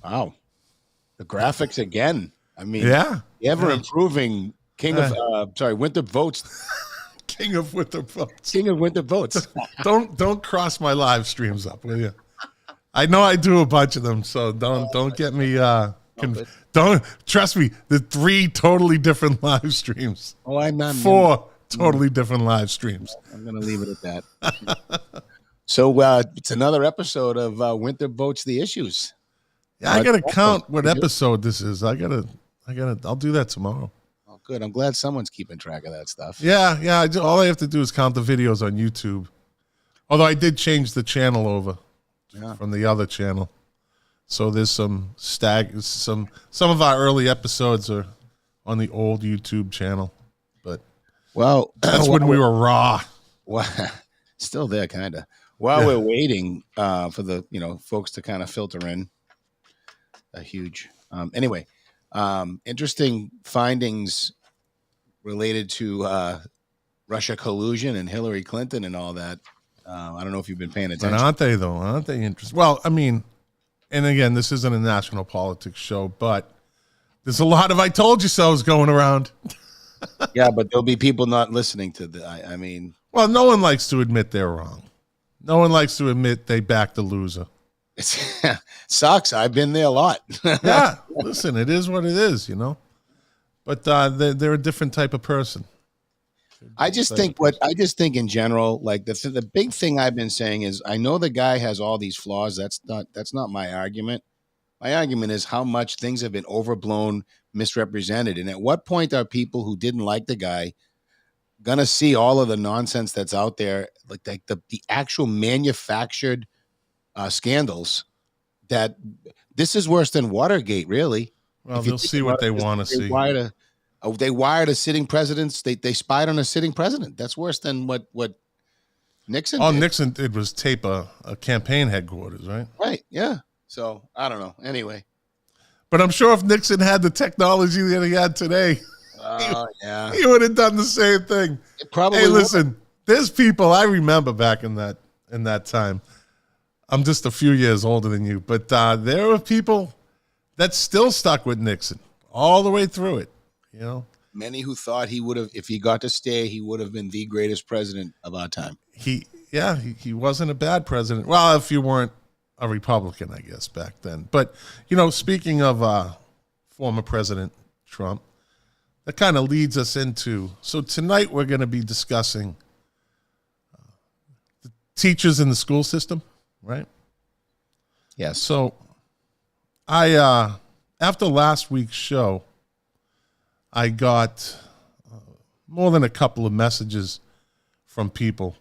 Wow. The graphics again. I mean, Yeah. ever improving Winthrop votes. King of Winthrop votes. King of Winthrop votes. Don't cross my live streams up, will you? I know I do a bunch of them, so don't get me don't trust me. The 3 totally different live streams. Oh, I'm not 4 totally different live streams. I'm gonna leave it at that. So it's another episode of Winthrop Votes the Issues. Yeah, I gotta count what episode this is. I'll do that tomorrow. Oh, good. I'm glad someone's keeping track of that stuff. Yeah. All I have to do is count the videos on YouTube. Although I did change the channel over from the other channel, so there's some of our early episodes are on the old YouTube channel. But that's when we were raw. Well, still there, kind of. While we're waiting for the folks to kind of filter in, a huge. Anyway, interesting findings related to Russia collusion and Hillary Clinton and all that. I don't know if you've been paying attention. But aren't they, though? Aren't they interesting? Well, I mean, and again, this isn't a national politics show, but there's a lot of I told you so's going around. Yeah, but there'll be people not listening to the. I mean, well, no one likes to admit they're wrong. No one likes to admit they backed the loser. It sucks. I've been there a lot. Yeah, listen, it is what it is, But they're a different type of person. I just think in general, like the big thing I've been saying is, I know the guy has all these flaws. That's not my argument. My argument is how much things have been overblown, misrepresented, and at what point are people who didn't like the guy gonna see all of the nonsense that's out there, like the actual manufactured scandals? That this is worse than Watergate, really. Well, they'll see what they want to see. They wired a sitting president. They spied on a sitting president. That's worse than what Nixon did. All Nixon did was tape a campaign headquarters, right? Right, yeah. So, I don't know. Anyway. But I'm sure if Nixon had the technology that he had today, he would have done the same thing. It probably hey, listen, there's people I remember back in that time. I'm just a few years older than you, but there were people that still stuck with Nixon all the way through it. Many who thought he would have, if he got to stay, he would have been the greatest president of our time. He wasn't a bad president. Well, if you weren't a Republican, I guess, back then. But, speaking of former President Trump, that kind of leads us into, so tonight we're going to be discussing the teachers in the school system, right? Yes. So I, after last week's show, I got more than a couple of messages from people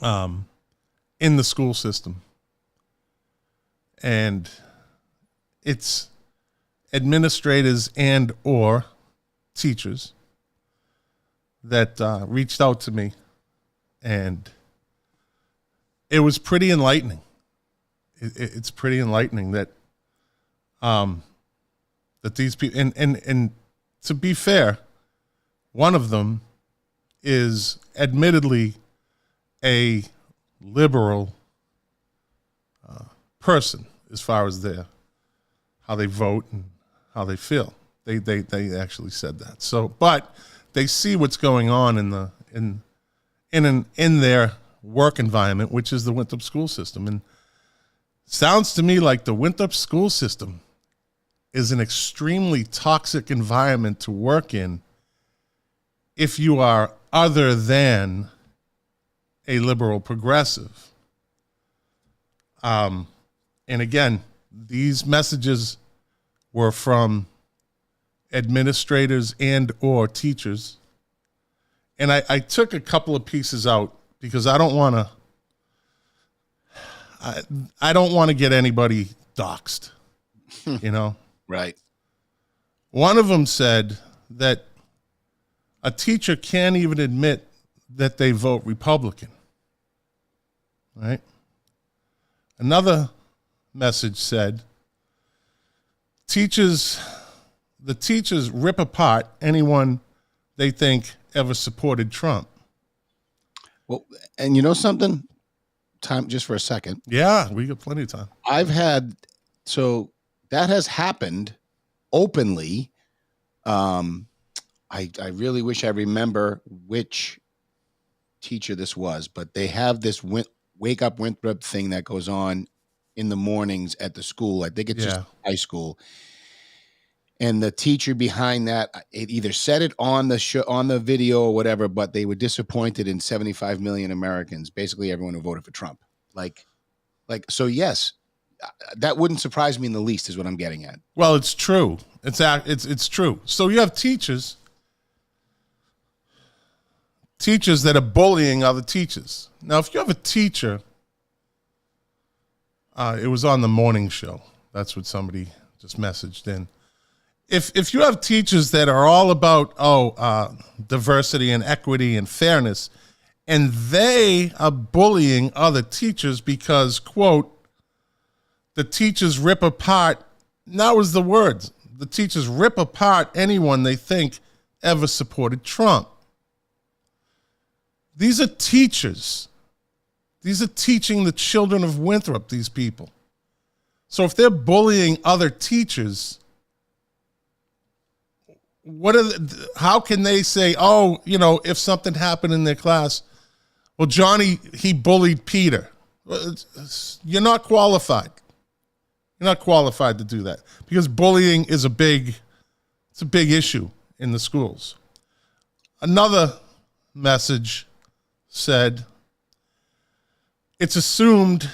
in the school system. And it's administrators and or teachers that reached out to me. And it was pretty enlightening. It's pretty enlightening that these people, and to be fair, one of them is admittedly a liberal person as far as how they vote and how they feel. They actually said that. So, but they see what's going on in their work environment, which is the Winthrop school system, and sounds to me like the Winthrop school system is an extremely toxic environment to work in if you are other than a liberal progressive. And again, these messages were from administrators and or teachers. And I took a couple of pieces out because I don't want to get anybody doxxed, you know? Right. One of them said that a teacher can't even admit that they vote Republican, right? Another message said, the teachers rip apart anyone they think ever supported Trump. Well, and you know something? Time just for a second. Yeah, we got plenty of time. So that has happened openly. I really wish I remember which teacher this was, but they have this wake up Winthrop thing that goes on in the mornings at the school. I think it's just high school. And the teacher behind that, it either said it on the show, on the video or whatever, but they were disappointed in 75 million Americans, basically everyone who voted for Trump. So yes, that wouldn't surprise me in the least is what I'm getting at. Well, it's true. It's true. So you have teachers that are bullying other teachers. Now, if you have a teacher, it was on the morning show. That's what somebody just messaged in. If you have teachers that are all about diversity and equity and fairness, and they are bullying other teachers because, quote, the teachers rip apart, that was the words, the teachers rip apart anyone they think ever supported Trump. These are teachers. These are teaching the children of Winthrop, these people. So if they're bullying other teachers, how can they say, if something happened in their class, well, Johnny, he bullied Peter. You're not qualified. You're not qualified to do that because bullying is a big issue in the schools. Another message said, it's assumed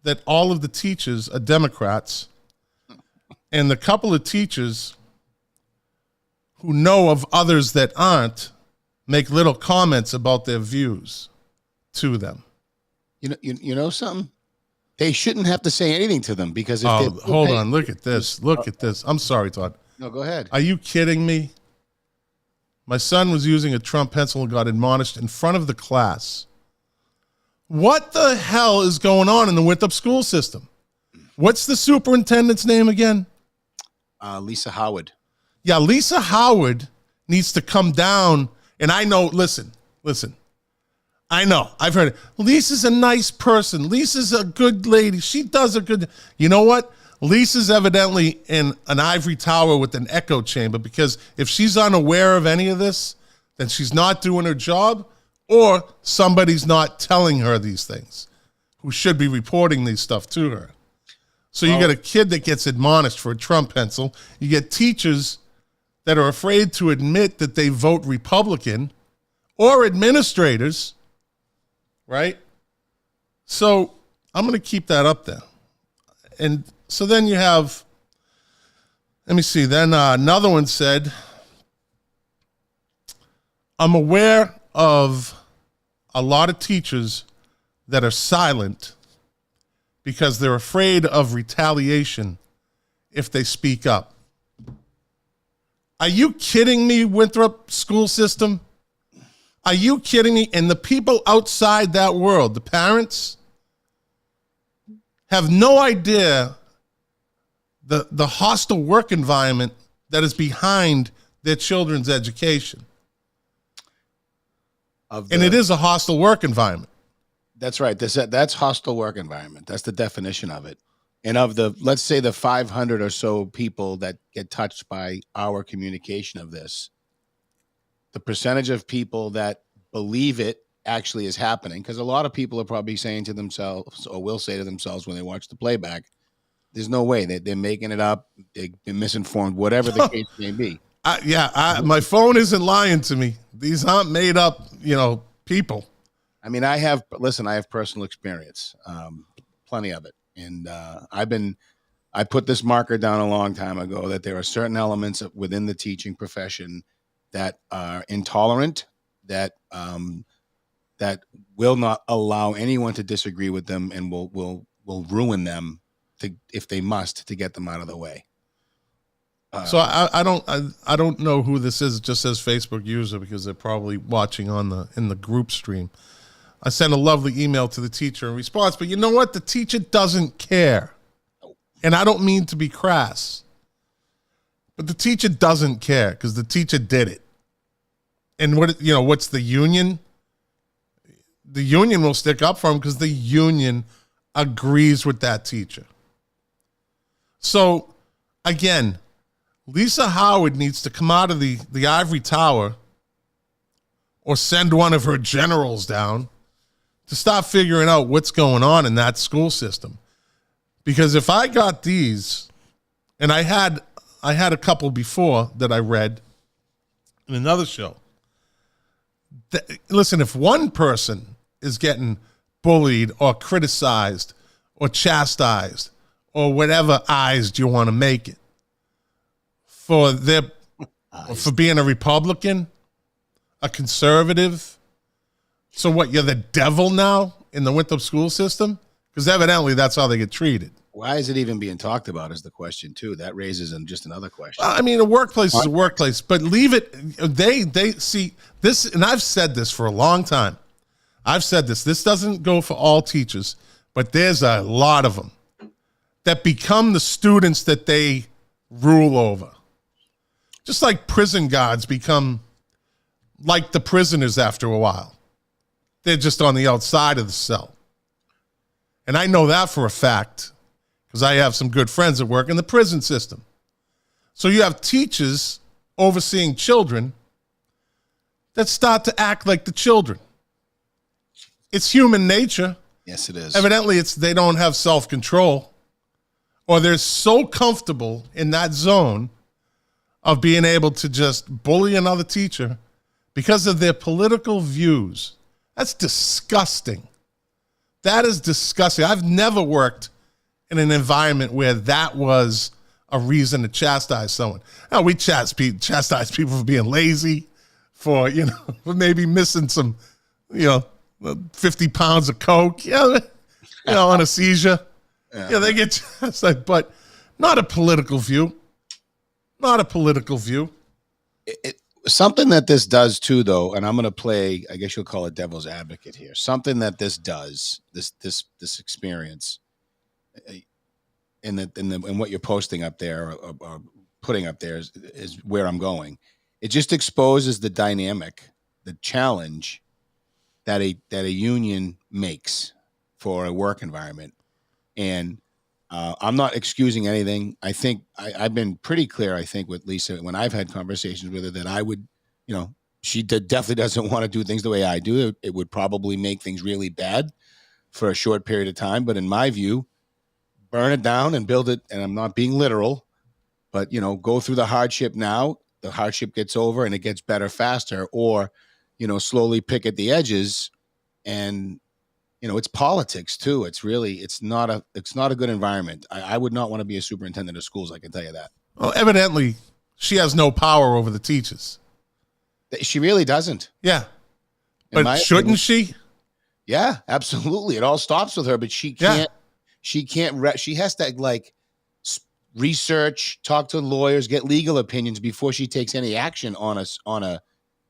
that all of the teachers are Democrats, and the couple of teachers who know of others that aren't make little comments about their views to them. You know something? They shouldn't have to say anything to them because if hold on, look at this. Look at this. I'm sorry, Todd. No, go ahead. Are you kidding me? My son was using a Trump pencil and got admonished in front of the class. What the hell is going on in the Winthrop school system? What's the superintendent's name again? Lisa Howard. Yeah, Lisa Howard needs to come down. And I know, listen. I know, I've heard it. Lisa's a nice person. Lisa's a good lady. She does a good, you know what? Lisa's evidently in an ivory tower with an echo chamber because if she's unaware of any of this, then she's not doing her job or somebody's not telling her these things who should be reporting these stuff to her. So you get a kid that gets admonished for a Trump pencil. You get teachers that are afraid to admit that they vote Republican or administrators, right? So I'm going to keep that up there. And so then you have, let me see, then another one said, I'm aware of a lot of teachers that are silent because they're afraid of retaliation if they speak up. Are you kidding me, Winthrop school system? Are you kidding me? And the people outside that world, the parents, have no idea the hostile work environment that is behind their children's education. And it is a hostile work environment. That's right. That's hostile work environment. That's the definition of it. And of the, let's say the 500 or so people that get touched by our communication of this, the percentage of people that believe it actually is happening, because a lot of people are probably saying to themselves or will say to themselves when they watch the playback, there's no way that they're making it up. They've been misinformed, whatever the case may be. My phone isn't lying to me. These aren't made up, people. I mean, I have personal experience, plenty of it. And I put this marker down a long time ago that there are certain elements within the teaching profession that are intolerant that will not allow anyone to disagree with them and will ruin them if they must to get them out of the way. So I don't know who this is. It just says Facebook user because they're probably watching in the group stream. I sent a lovely email to the teacher in response, but you know what? The teacher doesn't care. And I don't mean to be crass, but the teacher doesn't care because the teacher did it. And what's the union? The union will stick up for him because the union agrees with that teacher. So again, Lisa Howard needs to come out of the ivory tower or send one of her generals down to start figuring out what's going on in that school system. Because if I got these, and I had a couple before that I read in another show. Listen, if one person is getting bullied or criticized or chastised or whatever eyes you want to make it for being a Republican, a conservative. So what, you're the devil now in the Winthrop school system? Because evidently that's how they get treated. Why is it even being talked about is the question too. That raises just another question. I mean, a workplace is a workplace, but leave it. They see this, and I've said this for a long time. I've said this. This doesn't go for all teachers, but there's a lot of them that become the students that they rule over. Just like prison guards become like the prisoners after a while. They're just on the outside of the cell. And I know that for a fact because I have some good friends that work in the prison system. So you have teachers overseeing children that start to act like the children. It's human nature. Yes, it is. Evidently, they don't have self-control, or they're so comfortable in that zone of being able to just bully another teacher because of their political views. That's disgusting. That is disgusting. I've never worked in an environment where that was a reason to chastise someone. Now, we chastise people for being lazy, for maybe missing some, 50 pounds of coke, on a seizure. Yeah, they get chastised, but not a political view. Not a political view. Something that this does too, though, and I'm going to play, I guess you'll call it devil's advocate here. Something that this does, this experience, and what you're posting up there or putting up there is where I'm going. It just exposes the dynamic, the challenge that a union makes for a work environment. And I'm not excusing anything. I think I've been pretty clear, I think, with Lisa when I've had conversations with her that I would, she definitely doesn't want to do things the way I do. It would probably make things really bad for a short period of time. But in my view, burn it down and build it. And I'm not being literal, but, go through the hardship now. The hardship gets over and it gets better faster, or, slowly pick at the edges. And it's politics too. It's not a good environment. I would not want to be a superintendent of schools. I can tell you that. Well, evidently she has no power over the teachers. She really doesn't. Yeah. But shouldn't she? Yeah, absolutely. It all stops with her, but she can't, she has to research, talk to lawyers, get legal opinions before she takes any action on a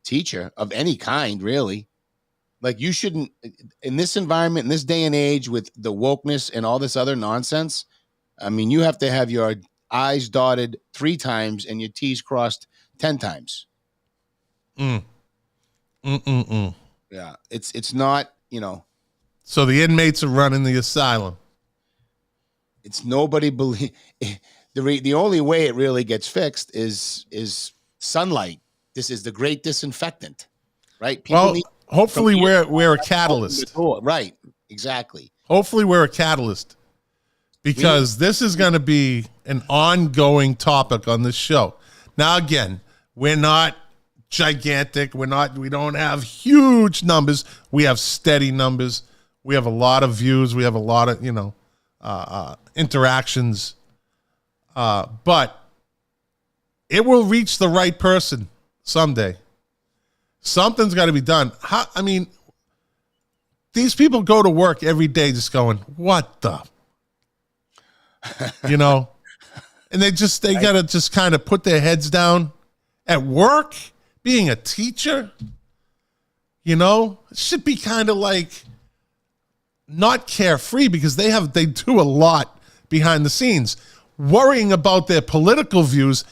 teacher of any kind, really. Like, you shouldn't, in this environment, in this day and age, with the wokeness and all this other nonsense, I mean, you have to have your I's dotted 3 times and your T's crossed 10 times. Yeah, it's not, So the inmates are running the asylum. It's nobody believe. The only way it really gets fixed is sunlight. This is the great disinfectant, right? People hopefully we're a catalyst. Right, exactly. Hopefully we're a catalyst, because this is going to be an ongoing topic on this show. Now, again, we're not gigantic. We don't have huge numbers. We have steady numbers. We have a lot of views. We have a lot of, interactions. But it will reach the right person someday. Something's got to be done. These people go to work every day just going, what the, and they got to just kind of put their heads down at work, being a teacher, it should be kind of like not carefree because they do a lot behind the scenes. Worrying about their political views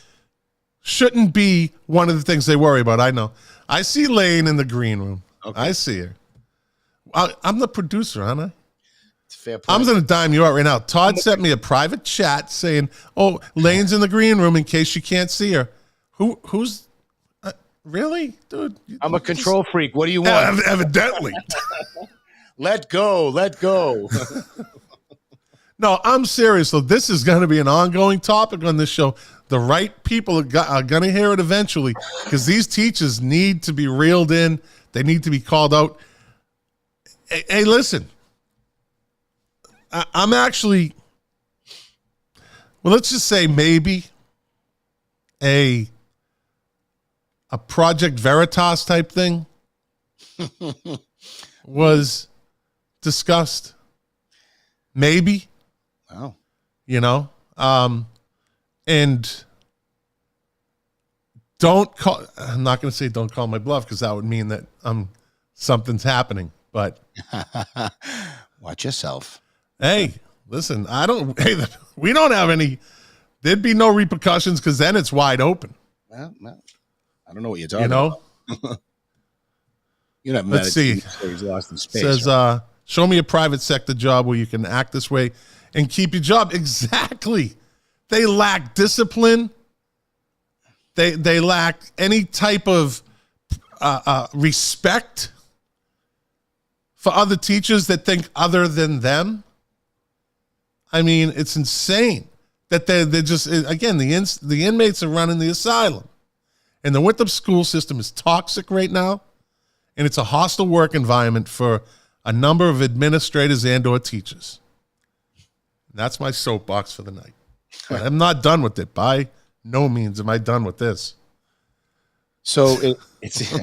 shouldn't be one of the things they worry about. I know. I see Lane in the green room. Okay. I see her. I'm the producer, aren't I? It's fair point. I'm going to dime you out right now. Todd sent me a private chat saying, "Oh, Lane's in the green room in case you can't see her." Who's really, dude? I'm a control freak. What do you want? Evidently. Let go. No, I'm serious though. This is going to be an ongoing topic on this show. The right people are going to hear it eventually because these teachers need to be reeled in. They need to be called out. Hey, listen, I'm actually, well, let's just say maybe a Project Veritas type thing was discussed. Maybe. Wow. And I'm not going to say don't call my bluff because that would mean that something's happening. But watch yourself. Hey, listen, we don't have any, there'd be no repercussions because then it's wide open. Well, I don't know what you're talking about. You're not mad. Let's see. He's lost in space. Says, right? Show me a private sector job where you can act this way and keep your job. Exactly. They lack discipline. They lack any type of respect for other teachers that think other than them. I mean, it's insane that they're just, again, the inmates are running the asylum. And the Winthrop school system is toxic right now. And it's a hostile work environment for a number of administrators and or teachers. That's my soapbox for the night. But I'm not done with it. By no means am I done with this. So it's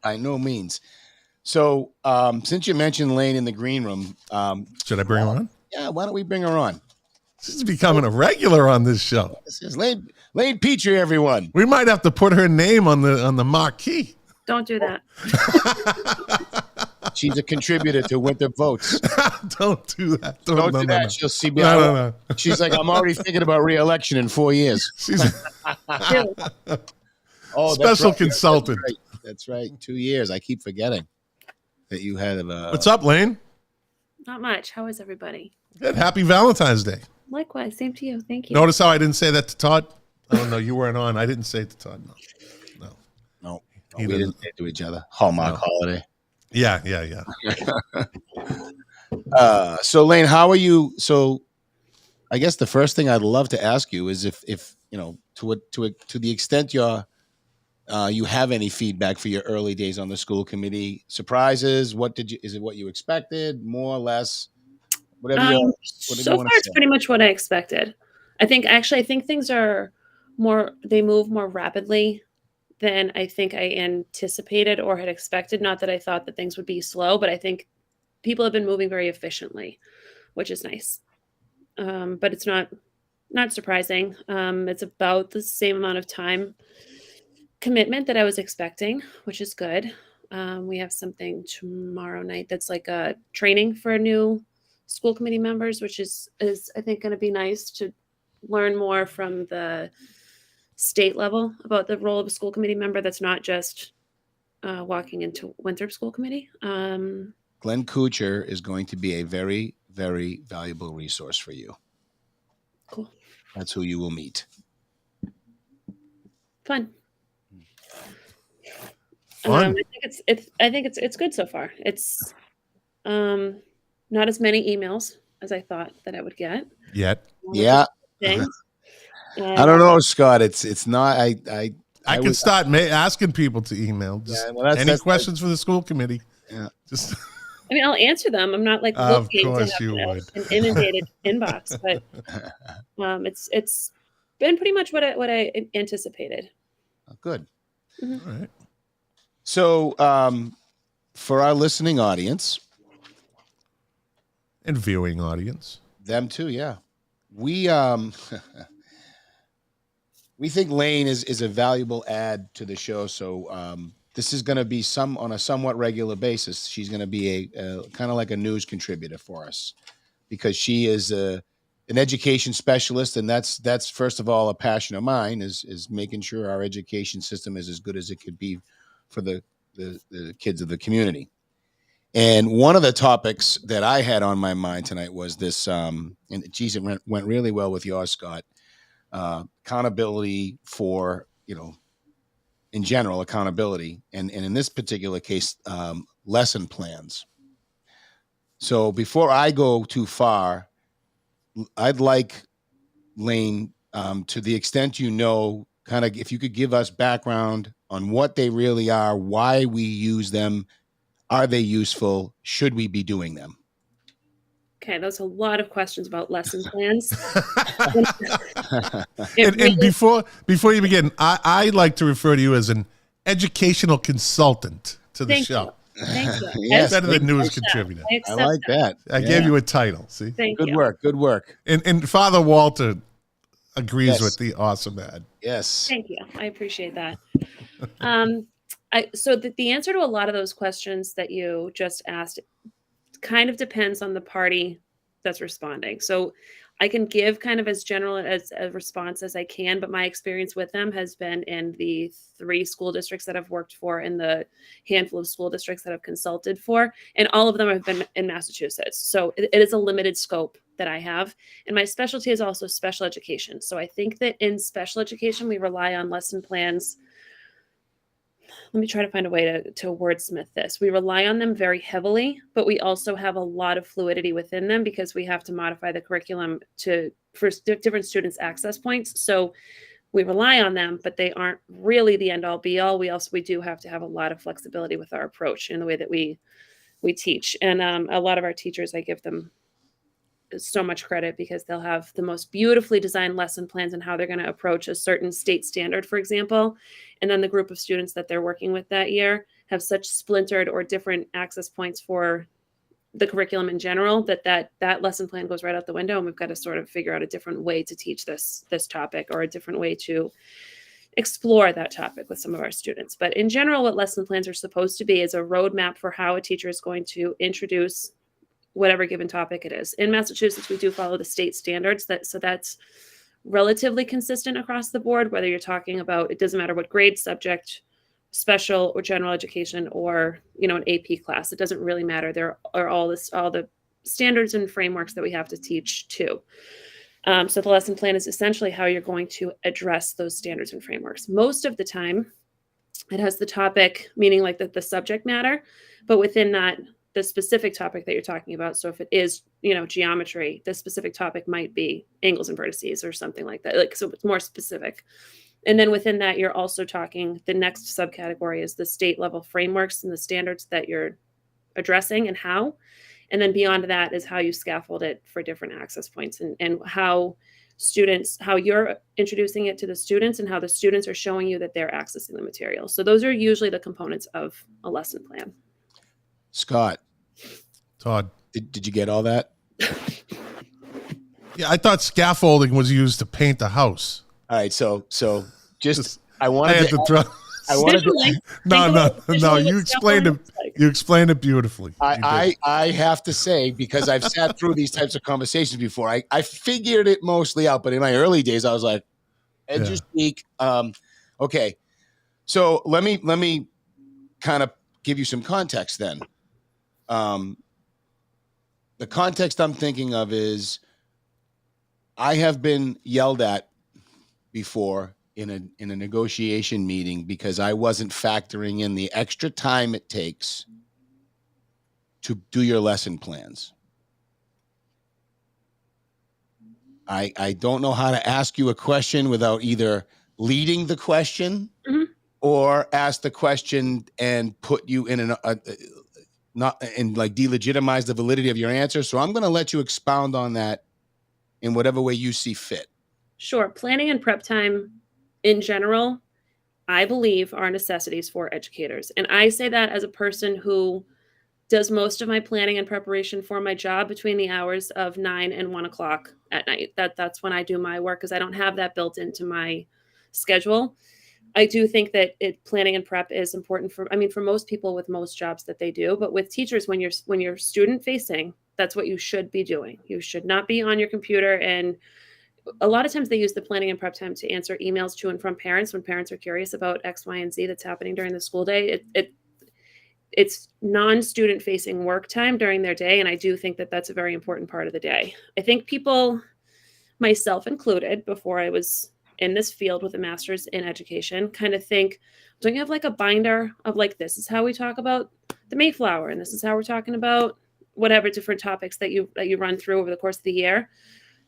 by no means. So since you mentioned Lane in the green room, should I bring her on? Yeah, why don't we bring her on? She's becoming a regular on this show. This is Lane Petrie, everyone. We might have to put her name on the marquee. Don't do that. She's a contributor to Winthrop Votes. Don't do that. Don't do that. No. She'll see me. No. She's like, I'm already thinking about re-election in 4 years. Special consultant. That's right. 2 years. I keep forgetting that you had a... What's up, Lane? Not much. How is everybody? Good. Happy Valentine's Day. Likewise. Same to you. Thank you. Notice how I didn't say that to Todd? Oh, no, you weren't on. I didn't say it to Todd. No, we didn't say it to each other. Hallmark holiday. Yeah. So Lane, how are you? So I guess the first thing I'd love to ask you is if to the extent you have any feedback for your early days on the school committee, surprises, is it what you expected, more or less? Whatever so far it's pretty much what I expected. I think things are they move more rapidly than I think I anticipated or had expected. Not that I thought that things would be slow, but I think people have been moving very efficiently, which is nice. But it's not surprising. It's about the same amount of time commitment that I was expecting, which is good. We have something tomorrow night that's like a training for new school committee members, which is I think going to be nice to learn more from the state level about the role of a school committee member. That's not just walking into Winthrop School Committee. Glenn Kuchar is going to be a very, very valuable resource for you. Cool. That's who you will meet. Fun. Fun. I think it's good so far. It's not as many emails as I thought that I would get. Yet. Yeah. I don't know, Scott. It's not. I can start asking people to email. Any questions for the school committee? Yeah. Just. I mean, I'll answer them. I'm not like looking to have an inundated inbox, but it's been pretty much what I anticipated. Oh, good. Mm-hmm. All right. So, for our listening audience, and viewing audience, them too, yeah. We we think Lane is a valuable add to the show. So this is going to be on a somewhat regular basis. She's going to be a kind of like a news contributor for us because she is an education specialist, and that's first of all a passion of mine is making sure our education system is as good as it could be for the kids of the community. And one of the topics that I had on my mind tonight was this, and geez, it went really well with yours, Scott. Accountability for, in general, accountability, and in this particular case, lesson plans. So before I go too far, I'd like Lane, to the extent kind of if you could give us background on what they really are, why we use them, are they useful, should we be doing them? Okay, there's a lot of questions about lesson plans. and before you begin, I like to refer to you as an educational consultant to the show. Thank you. Yes, better than news contributor. I like that. I gave you a title. See, Thank you. Good work. And Father Walter agrees Yes. with the awesome ad. Yes. Thank you. I appreciate that. So the answer to a lot of those questions that you just asked kind of depends on the party that's responding. So I can give kind of as general as a response as I can, but my experience with them has been in the 3 school districts that I've worked for, in the handful of school districts that I've consulted for, and all of them have been in Massachusetts. So it is a limited scope that I have. And my specialty is also special education. So I think that in special education, we rely on lesson plans. Let me try to find a way to wordsmith this. We rely on them very heavily, but we also have a lot of fluidity within them because we have to modify the curriculum for different students' access points. So we rely on them, but they aren't really the end all be all. We do have to have a lot of flexibility with our approach in the way that we teach. And a lot of our teachers, I give them so much credit because they'll have the most beautifully designed lesson plans and how they're going to approach a certain state standard, for example. And then the group of students that they're working with that year have such splintered or different access points for the curriculum in general that lesson plan goes right out the window. And we've got to sort of figure out a different way to teach this topic, or a different way to explore that topic with some of our students. But in general, what lesson plans are supposed to be is a roadmap for how a teacher is going to introduce whatever given topic it is. In Massachusetts, we do follow the state standards, so that's relatively consistent across the board, whether you're talking about, it doesn't matter what grade, subject, special or general education, or an AP class. It doesn't really matter. There are all the standards and frameworks that we have to teach too. So the lesson plan is essentially how you're going to address those standards and frameworks. Most of the time, it has the topic, meaning like the subject matter, but within that, the specific topic that you're talking about. So if it is, geometry, the specific topic might be angles and vertices or something like that. So it's more specific. And then within that, you're also talking, the next subcategory is the state level frameworks and the standards that you're addressing and how. And then beyond that is how you scaffold it for different access points, and how you're introducing it to the students and how the students are showing you that they're accessing the material. So those are usually the components of a lesson plan. Scott, Todd, did you get all that? Yeah, I thought scaffolding was used to paint the house. All right, so just I I wanted had to. to throw. I wanted to. No. You explained it. You explained it beautifully. I have to say, because I've sat through these types of conversations before, I figured it mostly out. But in my early days, I was like, speak. Okay, so let me kind of give you some context then. The context I'm thinking of is, I have been yelled at before in a negotiation meeting because I wasn't factoring in the extra time it takes to do your lesson plans. I don't know how to ask you a question without either leading the question or ask the question and put you in delegitimize the validity of your answer. So I'm going to let you expound on that in whatever way you see fit. Sure. Planning and prep time in general I believe are necessities for educators. And I say that as a person who does most of my planning and preparation for my job between the hours of 9 and 1 o'clock at night. That's when I do my work because I don't have that built into my schedule. I do think that planning and prep is important for, I mean, for most people with most jobs that they do, but with teachers, when you're student facing, that's what you should be doing. You should not be on your computer. And a lot of times they use the planning and prep time to answer emails to and from parents when parents are curious about X, Y, and Z that's happening during the school day. It's non-student facing work time during their day, and I do think that that's a very important part of the day. I think people, myself included, before I was in this field with a master's in education, kind of think, don't you have like a binder of like, this is how we talk about the Mayflower, and this is how we're talking about whatever different topics that you run through over the course of the year?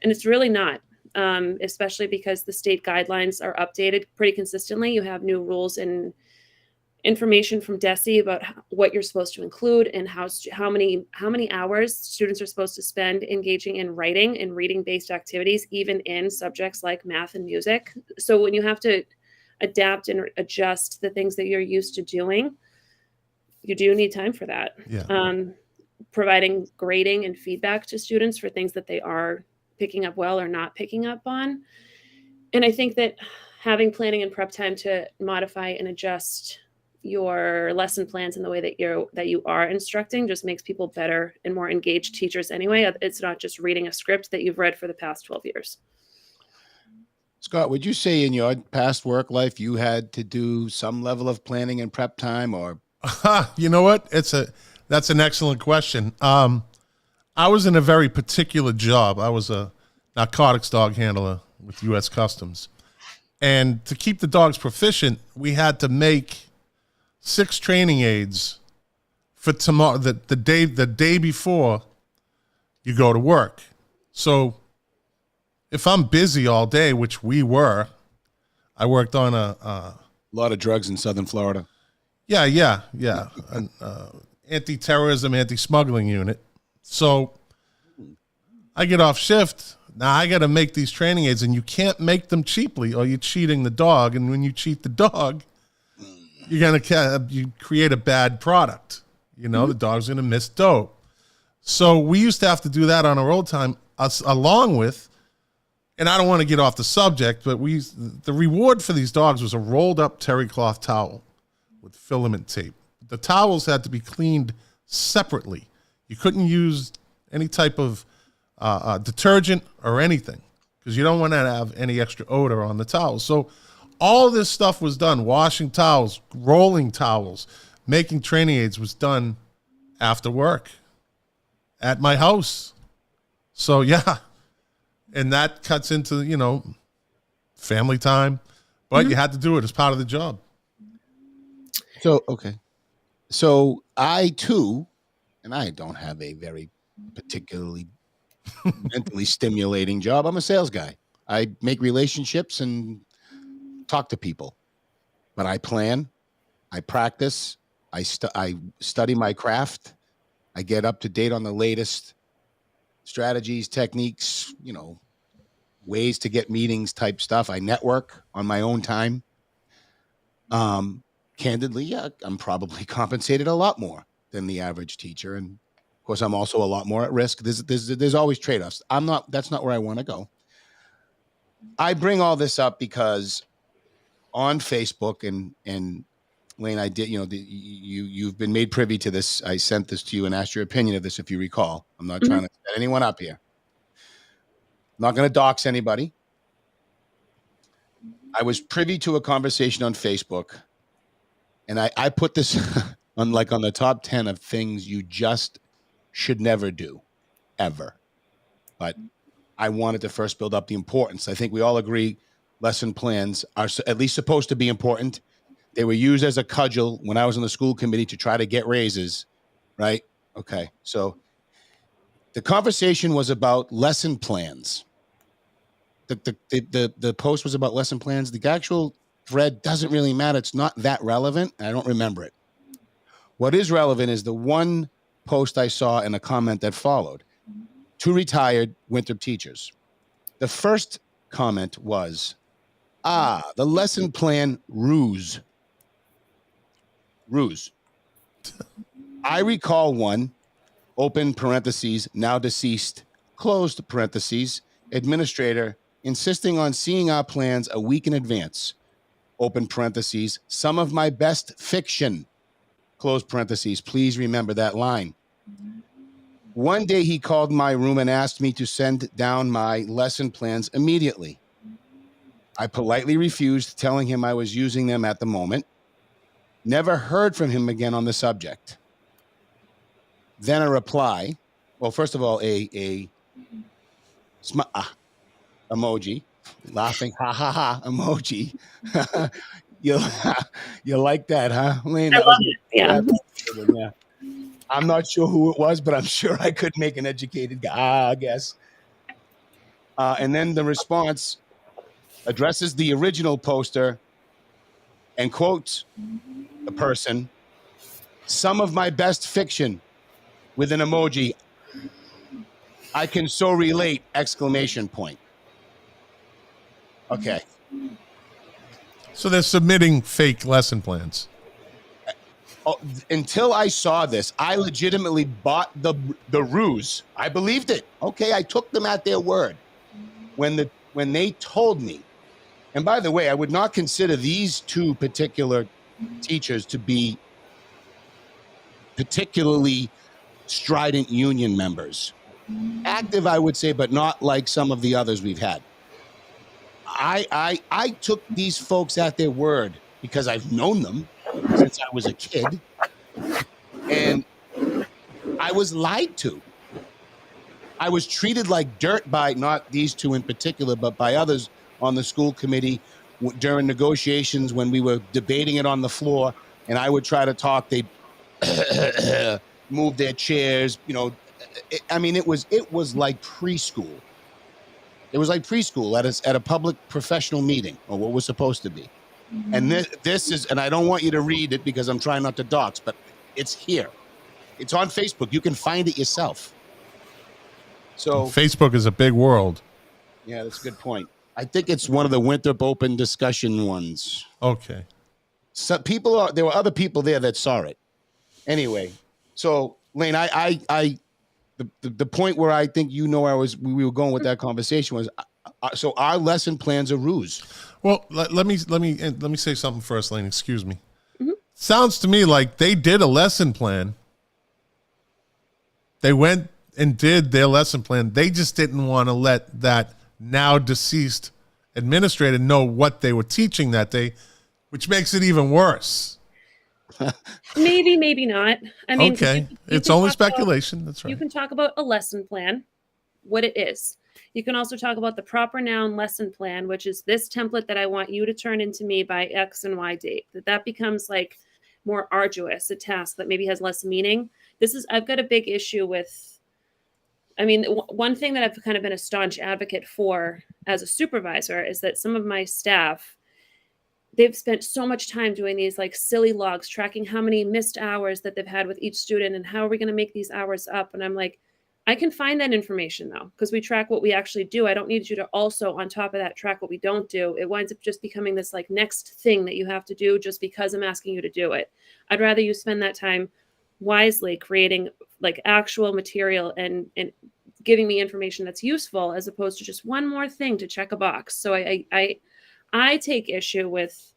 And it's really not, especially because the state guidelines are updated pretty consistently. You have new rules and information from DESE about what you're supposed to include and how many hours students are supposed to spend engaging in writing and reading based activities, even in subjects like math and music. So when you have to adapt and adjust the things that you're used to doing, you do need time for that. Yeah. Providing grading and feedback to students for things that they are picking up well or not picking up on. And I think that having planning and prep time to modify and adjust your lesson plans and the way that you are instructing just makes people better and more engaged teachers anyway. It's not just reading a script that you've read for the past 12 years. Scott, would you say in your past work life you had to do some level of planning and prep time, or? You know what? That's an excellent question. I was in a very particular job. I was a narcotics dog handler with U.S. Customs. And to keep the dogs proficient, we had to make 6 training aids for tomorrow, the day before you go to work. So if I'm busy all day, which we were, I worked on a lot of drugs in Southern Florida. Yeah. An anti-terrorism, anti-smuggling unit. So I get off shift. Now I got to make these training aids, and you can't make them cheaply or you're cheating the dog. And when you cheat the dog, you create a bad product. You know, the dog's going to miss dope. So we used to have to do that on our old time, along with, and I don't want to get off the subject, but the reward for these dogs was a rolled up terry cloth towel with filament tape. The towels had to be cleaned separately. You couldn't use any type of detergent or anything because you don't want to have any extra odor on the towels. So all this stuff was done, washing towels, rolling towels, making training aids was done after work at my house. So, yeah. And that cuts into, family time. But you had to do it as part of the job. So, okay. So I, too, and I don't have a very particularly mentally stimulating job. I'm a sales guy. I make relationships and talk to people, but I plan, I practice, I study my craft, I get up to date on the latest strategies, techniques, ways to get meetings type stuff. I network on my own time. Candidly, yeah, I'm probably compensated a lot more than the average teacher, and of course, I'm also a lot more at risk. There's always trade-offs. That's not where I want to go. I bring all this up because on Facebook and Lane, I did, you've been made privy to this. I sent this to you and asked your opinion of this, if you recall. I'm not trying to set anyone up here. I'm not going to dox anybody. I was privy to a conversation on Facebook, and I put this on the top 10 of things you just should never do, ever. But I wanted to first build up the importance. I think we all agree lesson plans are at least supposed to be important. They were used as a cudgel when I was on the school committee to try to get raises, right? Okay, so the conversation was about lesson plans. The post was about lesson plans. The actual thread doesn't really matter. It's not that relevant. I don't remember it. What is relevant is the one post I saw and a comment that followed. 2 retired Winthrop teachers. The first comment was, The lesson plan ruse. Ruse. I recall one, open parentheses, now deceased, closed parentheses, administrator insisting on seeing our plans a week in advance, open parentheses, some of my best fiction, close parentheses. Please remember that line. One day he called my room and asked me to send down my lesson plans immediately. I politely refused, telling him I was using them at the moment. Never heard from him again on the subject. Then a reply. Well, first of all, a emoji, laughing, ha ha ha emoji. you like that, huh, Lane? I That love was it. Yeah. yeah. I'm not sure who it was, but I'm sure I could make an educated guy, I guess. And then the response addresses the original poster and quotes the person, some of my best fiction, with an emoji. I can so relate, exclamation point. Okay. So they're submitting fake lesson plans. Oh, until I saw this, I legitimately bought the ruse. I believed it. Okay, I took them at their word when they told me. And by the way, I would not consider these two particular teachers to be particularly strident union members. Active, I would say, but not like some of the others we've had. I took these folks at their word because I've known them since I was a kid, and I was lied to. I was treated like dirt by not these two in particular, but by others on the school committee during negotiations when we were debating it on the floor, and I would try to talk. They move their chairs. You know, it was like preschool. It was like preschool at a public professional meeting, or what was supposed to be. Mm-hmm. And this is, and I don't want you to read it because I'm trying not to dox, but it's here. It's on Facebook. You can find it yourself. So Facebook is a big world. Yeah, that's a good point. I think it's one of the Winthrop open discussion ones. Okay. So there were other people there that saw it. Anyway, so Lane, the point where I think we were going with that conversation was, so our lesson plans are ruse. Well, let me say something first, Lane. Excuse me. Mm-hmm. Sounds to me like they did a lesson plan. They went and did their lesson plan. They just didn't want to let that now deceased administrator know what they were teaching that day, which makes it even worse. Maybe not. I mean, okay, it's only speculation. That's right. You can talk about a lesson plan, what it is. You can also talk about the proper noun lesson plan, which is this template that I want you to turn into me by X and Y date. That becomes like more arduous, a task that maybe has less meaning. I've got a big issue with, I mean, one thing that I've kind of been a staunch advocate for as a supervisor is that some of my staff, they've spent so much time doing these like silly logs, tracking how many missed hours that they've had with each student and how are we going to make these hours up. And I'm like, I can find that information though, because we track what we actually do. I don't need you to also on top of that track what we don't do. It winds up just becoming this like next thing that you have to do just because I'm asking you to do it. I'd rather you spend that time wisely creating like actual material and giving me information that's useful as opposed to just one more thing to check a box. So I take issue with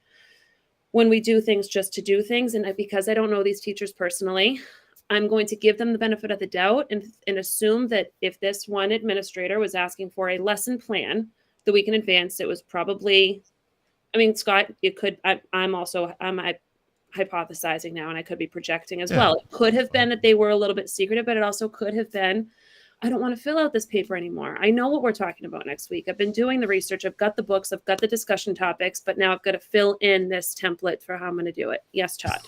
when we do things just to do things. And because I don't know these teachers personally, I'm going to give them the benefit of the doubt and assume that if this one administrator was asking for a lesson plan the week in advance, it was probably, I mean, Scott, it could, I'm hypothesizing now and I could be projecting as well. It could have been that they were a little bit secretive, but it also could have been, I don't want to fill out this paper anymore. I know what we're talking about next week. I've been doing the research. I've got the books. I've got the discussion topics, but now I've got to fill in this template for how I'm going to do it. Yes, Todd.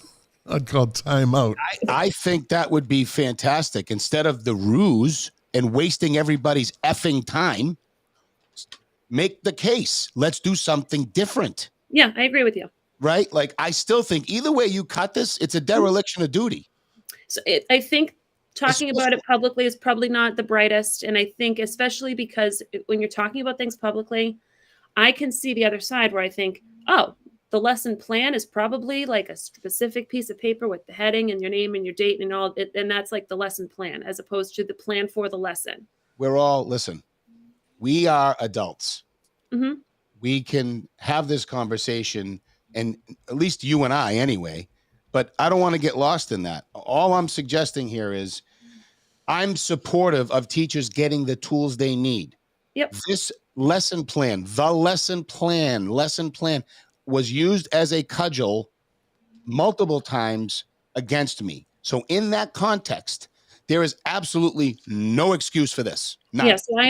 I'd call timeout. I think that would be fantastic. Instead of the ruse and wasting everybody's effing time, make the case. Let's do something different. Yeah, I agree with you. Right? Like, I still think either way you cut this, it's a dereliction of duty. So I think talking about it publicly is probably not the brightest. And I think especially because when you're talking about things publicly, I can see the other side where I think, oh, the lesson plan is probably like a specific piece of paper with the heading and your name and your date and all, and that's like the lesson plan as opposed to the plan for the lesson. Listen, we are adults. Mm-hmm. We can have this conversation, and at least you and I anyway, but I don't want to get lost in that. All I'm suggesting here is I'm supportive of teachers getting the tools they need. Yep. This lesson plan was used as a cudgel multiple times against me. So in that context, there is absolutely no excuse for this. None. Yes, I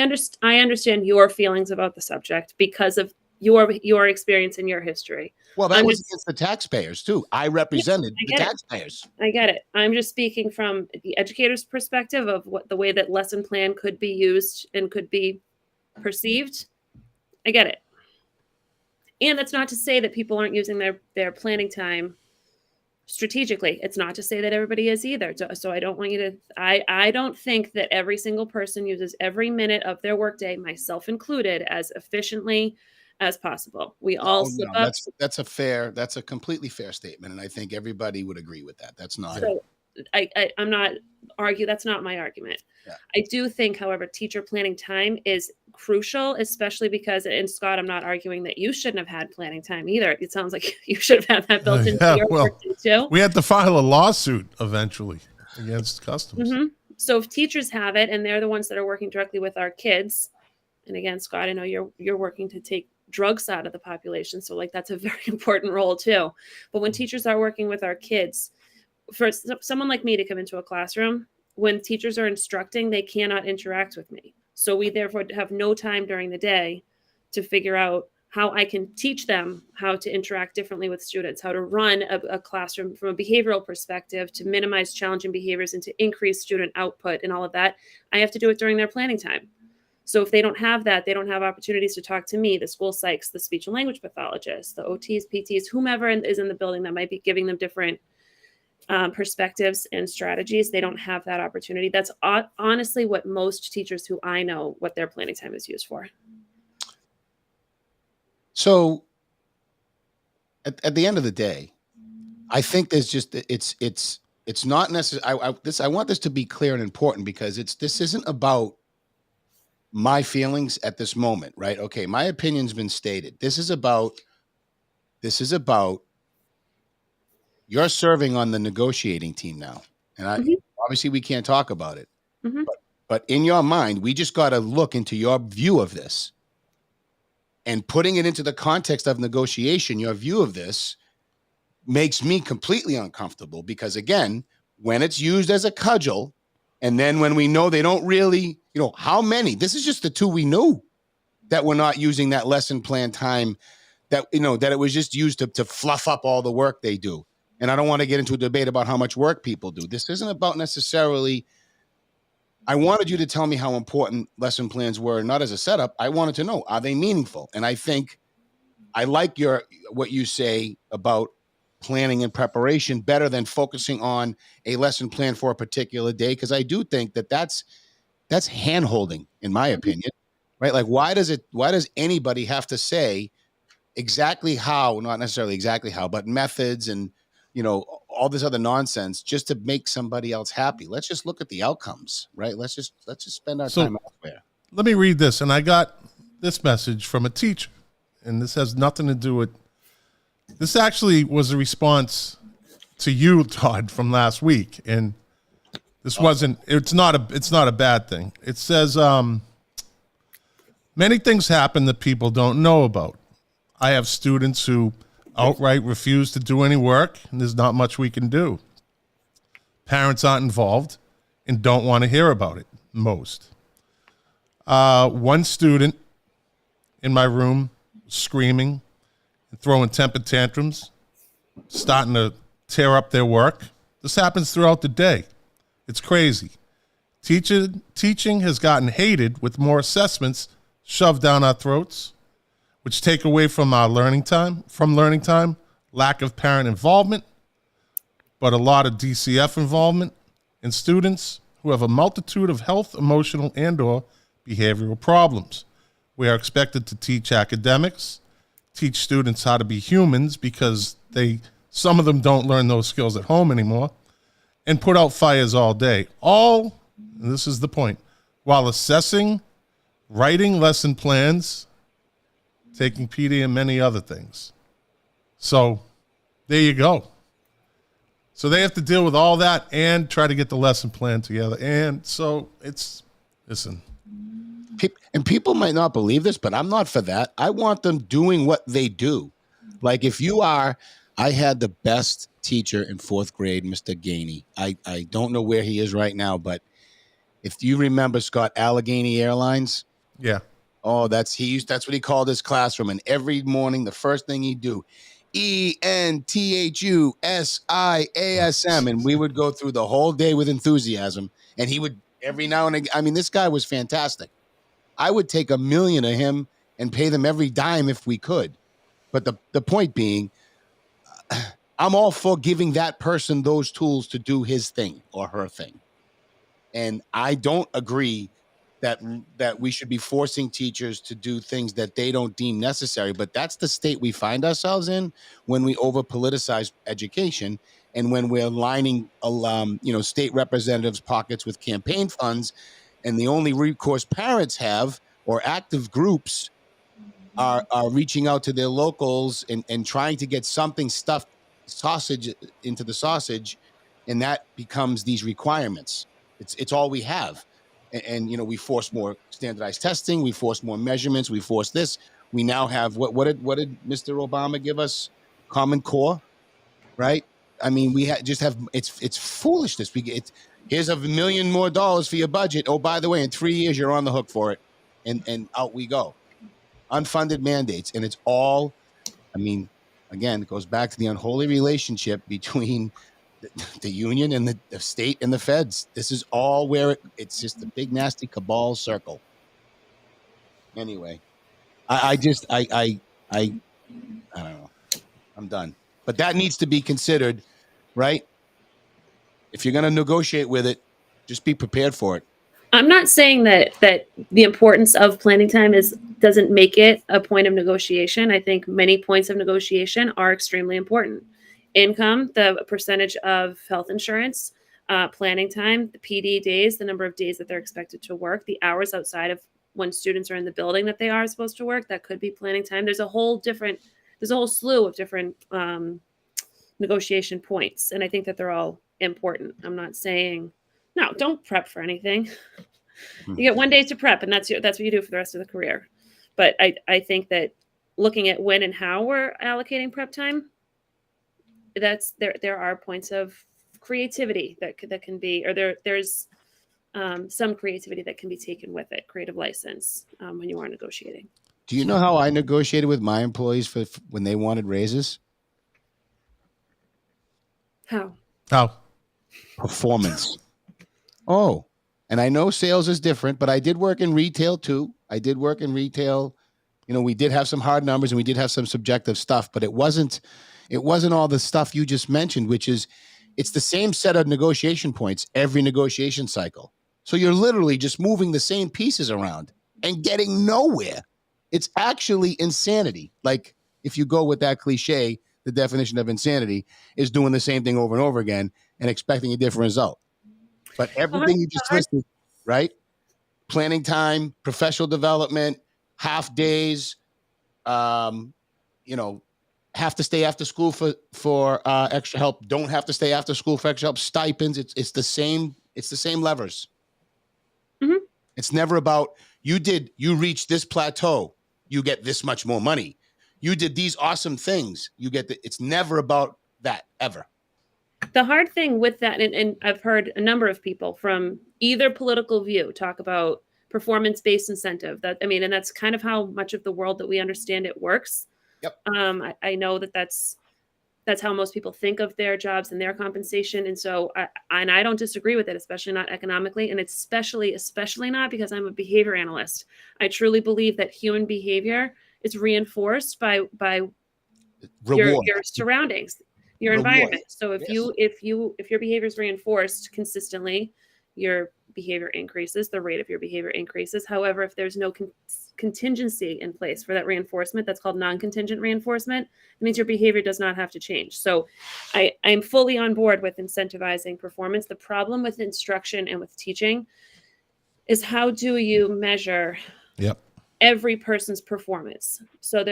understand your feelings about the subject because of your experience and your history. Well, that was against the taxpayers too. I represented the taxpayers. I get it. I'm just speaking from the educator's perspective of what the way that lesson plan could be used and could be perceived. I get it. And that's not to say that people aren't using their planning time strategically. It's not to say that everybody is either. So I don't want you to, I don't think that every single person uses every minute of their workday, myself included, as efficiently as possible. We all slip up. That's a completely fair statement. And I think everybody would agree with that. That's not. So I'm not arguing. That's not my argument. Yeah. I do think, however, teacher planning time is crucial, especially because, and Scott, I'm not arguing that you shouldn't have had planning time either. It sounds like you should have had that built into your workday too. We had to file a lawsuit eventually against customs. Mm-hmm. So if teachers have it and they're the ones that are working directly with our kids, and again, Scott, I know you're working to take drugs out of the population. So like that's a very important role too. But when teachers are working with our kids, for someone like me to come into a classroom, when teachers are instructing, they cannot interact with me. So we therefore have no time during the day to figure out how I can teach them how to interact differently with students, how to run a classroom from a behavioral perspective to minimize challenging behaviors and to increase student output and all of that. I have to do it during their planning time. So if they don't have that, they don't have opportunities to talk to me, the school psychs, the speech and language pathologists, the OTs, PTs, whomever is in the building that might be giving them different perspectives and strategies. They don't have that opportunity. That's honestly what most teachers who I know, what their planning time is used for. So at the end of the day, I think there's just, it's not necessary. I want this to be clear and important because this isn't about my feelings at this moment, right? Okay. My opinion's been stated. This is about you're serving on the negotiating team now. And obviously we can't talk about it, but in your mind, we just got to look into your view of this and putting it into the context of negotiation. Your view of this makes me completely uncomfortable because again, when it's used as a cudgel, and then when we know they don't really, how many, this is just the two we knew that we're not using that lesson plan time, that, that it was just used to fluff up all the work they do. And I don't want to get into a debate about how much work people do. This isn't about necessarily, I wanted you to tell me how important lesson plans were, not as a setup. I wanted to know, are they meaningful? And I think I like what you say about planning and preparation better than focusing on a lesson plan for a particular day. Because I do think that's hand-holding, in my opinion, right? Like, why does anybody have to say exactly how, not necessarily exactly how, but methods and, all this other nonsense just to make somebody else happy? Let's just look at the outcomes, right? Let's just spend our time elsewhere. Let me read this. And I got this message from a teacher, and this has nothing to do with, this actually was a response to you, Todd, from last week. And this it's not a bad thing. It says, many things happen that people don't know about. I have students who outright refuse to do any work, and there's not much we can do. Parents aren't involved and don't want to hear about it, most. One student in my room screaming and throwing temper tantrums, starting to tear up their work. This happens throughout the day. It's crazy. Teaching has gotten hated with more assessments shoved down our throats, which take away from our learning time, lack of parent involvement, but a lot of DCF involvement in students who have a multitude of health, emotional, and/or behavioral problems. We are expected to teach academics, teach students how to be humans because some of them don't learn those skills at home anymore, and put out fires all day. All, and this is the point, while assessing, writing lesson plans, taking PD, and many other things. So there you go. So they have to deal with all that and try to get the lesson plan together. And so listen. And people might not believe this, but I'm not for that. I want them doing what they do. Like I had the best teacher in 4th grade, Mr. Gainey. I don't know where he is right now, but if you remember Scott, Allegheny Airlines. Yeah. Oh, that's what he called his classroom. And every morning, the first thing he'd do, ENTHUSIASM. And we would go through the whole day with enthusiasm. And he would every now and again, I mean, this guy was fantastic. I would take $1 million of him and pay them every dime if we could. But the point being, I'm all for giving that person those tools to do his thing or her thing. And I don't agree that we should be forcing teachers to do things that they don't deem necessary. But that's the state we find ourselves in when we over politicize education and when we're lining, state representatives' pockets with campaign funds, and the only recourse parents have or active groups are reaching out to their locals and trying to get something stuffed sausage into the sausage, and that becomes these requirements. It's all we have. And we force more standardized testing, we force more measurements, we force this. We now have what did Mr. Obama give us? Common Core, right? I mean, we just have it's foolishness. Here's $1 million more for your budget. Oh, by the way, in 3 years you're on the hook for it, and out we go. Unfunded mandates, and it's all. I mean, again, it goes back to the unholy relationship between the union and the state and the feds. This is all where it's just a big nasty cabal circle. Anyway, I don't know. I'm done. But that needs to be considered, right? If you're going to negotiate with it, just be prepared for it. I'm not saying that the importance of planning time doesn't make it a point of negotiation. I think many points of negotiation are extremely important. Income, the percentage of health insurance, planning time, the PD days, the number of days that they're expected to work, the hours outside of when students are in the building that they are supposed to work, that could be planning time. There's a whole slew of different negotiation points. And I think that they're all important. I'm not saying, no, don't prep for anything. You get 1 day to prep, and that's what you do for the rest of the career. But I think that looking at when and how we're allocating prep time, there are points of creativity that can be, or there's some creativity that can be taken with it, creative license, when you are negotiating. Do you know how I negotiated with my employees for when they wanted raises? How? Performance. Oh, and I know sales is different, but I did work in retail too. We did have some hard numbers and we did have some subjective stuff, but it wasn't all the stuff you just mentioned, which is it's the same set of negotiation points every negotiation cycle. So you're literally just moving the same pieces around and getting nowhere. It's actually insanity. Like if you go with that cliche, the definition of insanity is doing the same thing over and over again and expecting a different result. But everything you just listed, right? Planning time, professional development, half days, have to stay after school for extra help. Don't have to stay after school for extra help. Stipends. It's the same levers. Mm-hmm. It's never about you reach this plateau, you get this much more money. You did these awesome things, it's never about that ever. The hard thing with that, and I've heard a number of people from either political view talk about performance-based incentive. And that's kind of how much of the world that we understand it works. Yep. I know that's how most people think of their jobs and their compensation. And so I don't disagree with it, especially not economically. And it's especially not because I'm a behavior analyst. I truly believe that human behavior is reinforced by your surroundings, your environment. So if your behavior is reinforced consistently, your behavior increases, the rate of your behavior increases. However, if there's no contingency in place for that reinforcement, that's called non-contingent reinforcement, it means your behavior does not have to change. So I'm fully on board with incentivizing performance. The problem with instruction and with teaching is, how do you measure every person's performance? So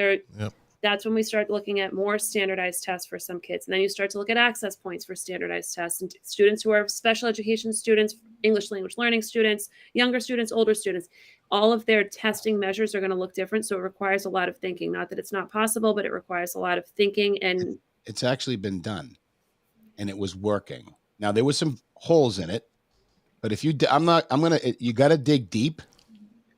that's when we start looking at more standardized tests for some kids. And then you start to look at access points for standardized tests, and students who are special education students, English language learning students, younger students, older students, all of their testing measures are going to look different. So it requires a lot of thinking. Not that it's not possible, but it requires a lot of thinking. And it's actually been done, and it was working. Now, there was some holes in it, but if you, you got to dig deep,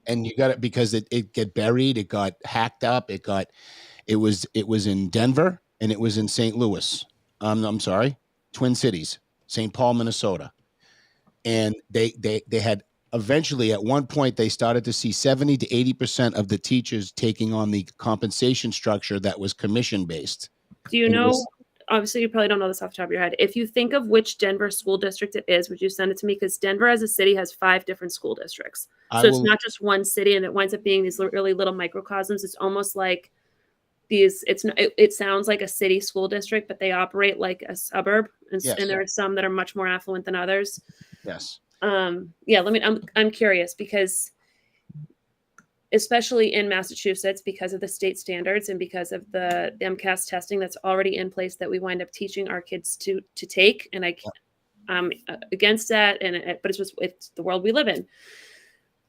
and you got it, because it get buried. It got hacked up. It was in Denver, and it was in St. Louis. I'm sorry, Twin Cities, St. Paul, Minnesota. And they had, eventually, at one point, they started to see 70 to 80% of the teachers taking on the compensation structure that was commission based. Do you know, obviously you probably don't know this off the top of your head, if you think of which Denver school district it is, would you send it to me? Because Denver as a city has 5 different school districts. So it's not just one city, and it winds up being these really little microcosms. It's almost like it sounds like a city school district, but they operate like a suburb, and there are some that are much more affluent than others. Yes. I'm curious, because especially in Massachusetts, because of the state standards and because of the MCAS testing that's already in place that we wind up teaching our kids to take, and I'm against that, but it's the world we live in.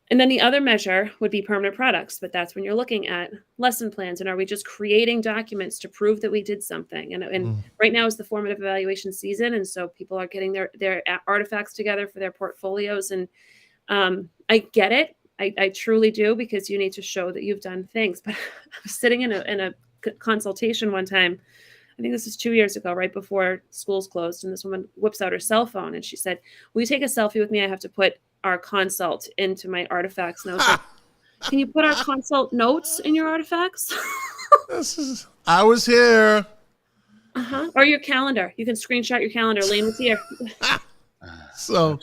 And then the other measure would be permanent products, but that's when you're looking at lesson plans, and are we just creating documents to prove that we did something? And right now is the formative evaluation season, and so people are getting their artifacts together for their portfolios, and I get it. I truly do, because you need to show that you've done things. But I was sitting in a consultation one time, I think this is 2 years ago, right before schools closed, and this woman whips out her cell phone, and she said, "Will you take a selfie with me? I have to put our consult into my artifacts." And I was like, "Can you put our consult notes in your artifacts?" I was here. Or your calendar. You can screenshot your calendar. Lane was here. So,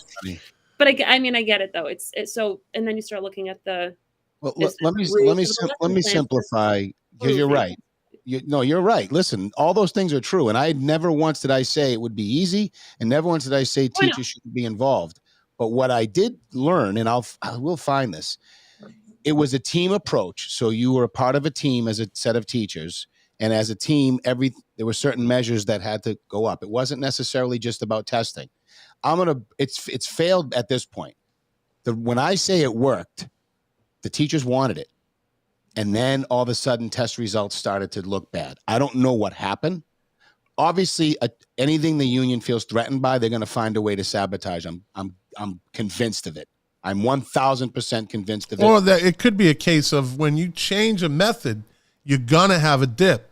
but I mean, I get it though. It's so, and then you start looking at the. Well, let me simplify, because you're right. You're right. Listen, all those things are true, and I never once did I say it would be easy, and never once did I say teachers shouldn't be involved. But what I did learn, and I will find this, it was a team approach. So you were a part of a team as a set of teachers, and as a team, there were certain measures that had to go up. It wasn't necessarily just about testing. It's failed at this point. When I say it worked, the teachers wanted it, and then all of a sudden, test results started to look bad. I don't know what happened. Obviously, anything the union feels threatened by, they're going to find a way to sabotage. I'm convinced of it. I'm 1,000% convinced of it. Or that it could be a case of when you change a method, you're going to have a dip,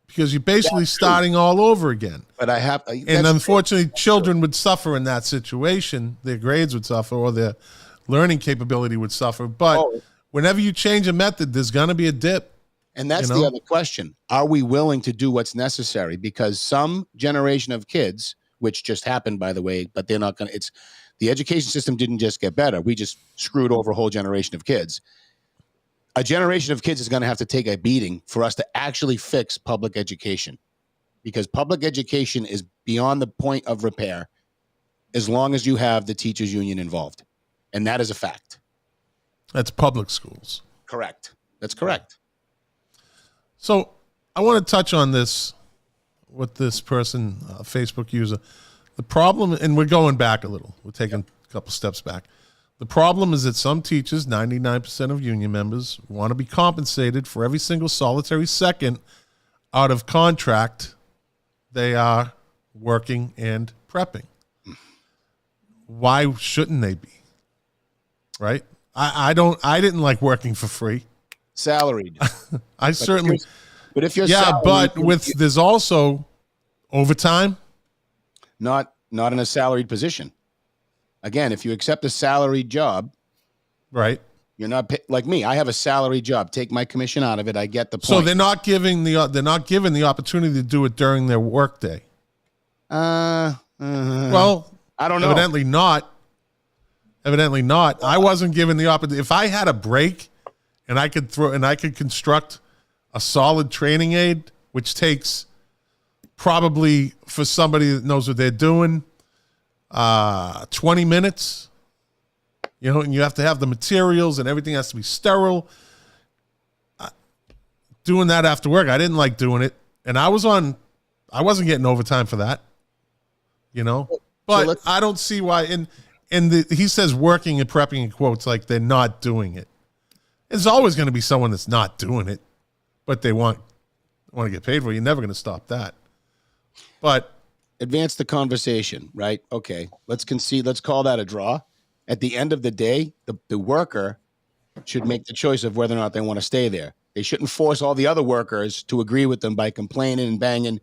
because you're basically starting all over again. But and unfortunately, children would suffer in that situation. Their grades would suffer, or their learning capability would suffer. But whenever you change a method, there's going to be a dip. And that's the other question. Are we willing to do what's necessary? Because some generation of kids, which just happened, by the way, but they're not going to, the education system didn't just get better. We just screwed over a whole generation of kids. A generation of kids is going to have to take a beating for us to actually fix public education, because public education is beyond the point of repair as long as you have the teachers union involved. And that is a fact. That's public schools. Correct. That's correct. So I want to touch on this with this person, Facebook user. The problem, and we're going back a little. We're taking a couple steps back. The problem is that some teachers, 99% of union members, want to be compensated for every single solitary second out of contract they are working and prepping. Why shouldn't they be? Right? I didn't like working for free. Salaried. I certainly. But if you're salaried, but there's also overtime. Not in a salaried position. Again, if you accept a salaried job, right? You're not like me. I have a salary job. Take my commission out of it. I get the point. So they're not given the opportunity to do it during their workday. Well, I don't know. Evidently not. Evidently not. I wasn't given the opportunity. If I had a break and I could construct a solid training aid, which takes probably, for somebody that knows what they're doing, 20 minutes, and you have to have the materials and everything has to be sterile. Doing that after work, I didn't like doing it. And I wasn't getting overtime for that, but I don't see why. He says working and prepping in quotes like they're not doing it. There's always going to be someone that's not doing it, but they want to get paid for it. You're never going to stop that. But advance the conversation, right? Okay, let's concede. Let's call that a draw. At the end of the day, the worker should make the choice of whether or not they want to stay there. They shouldn't force all the other workers to agree with them by complaining and banging,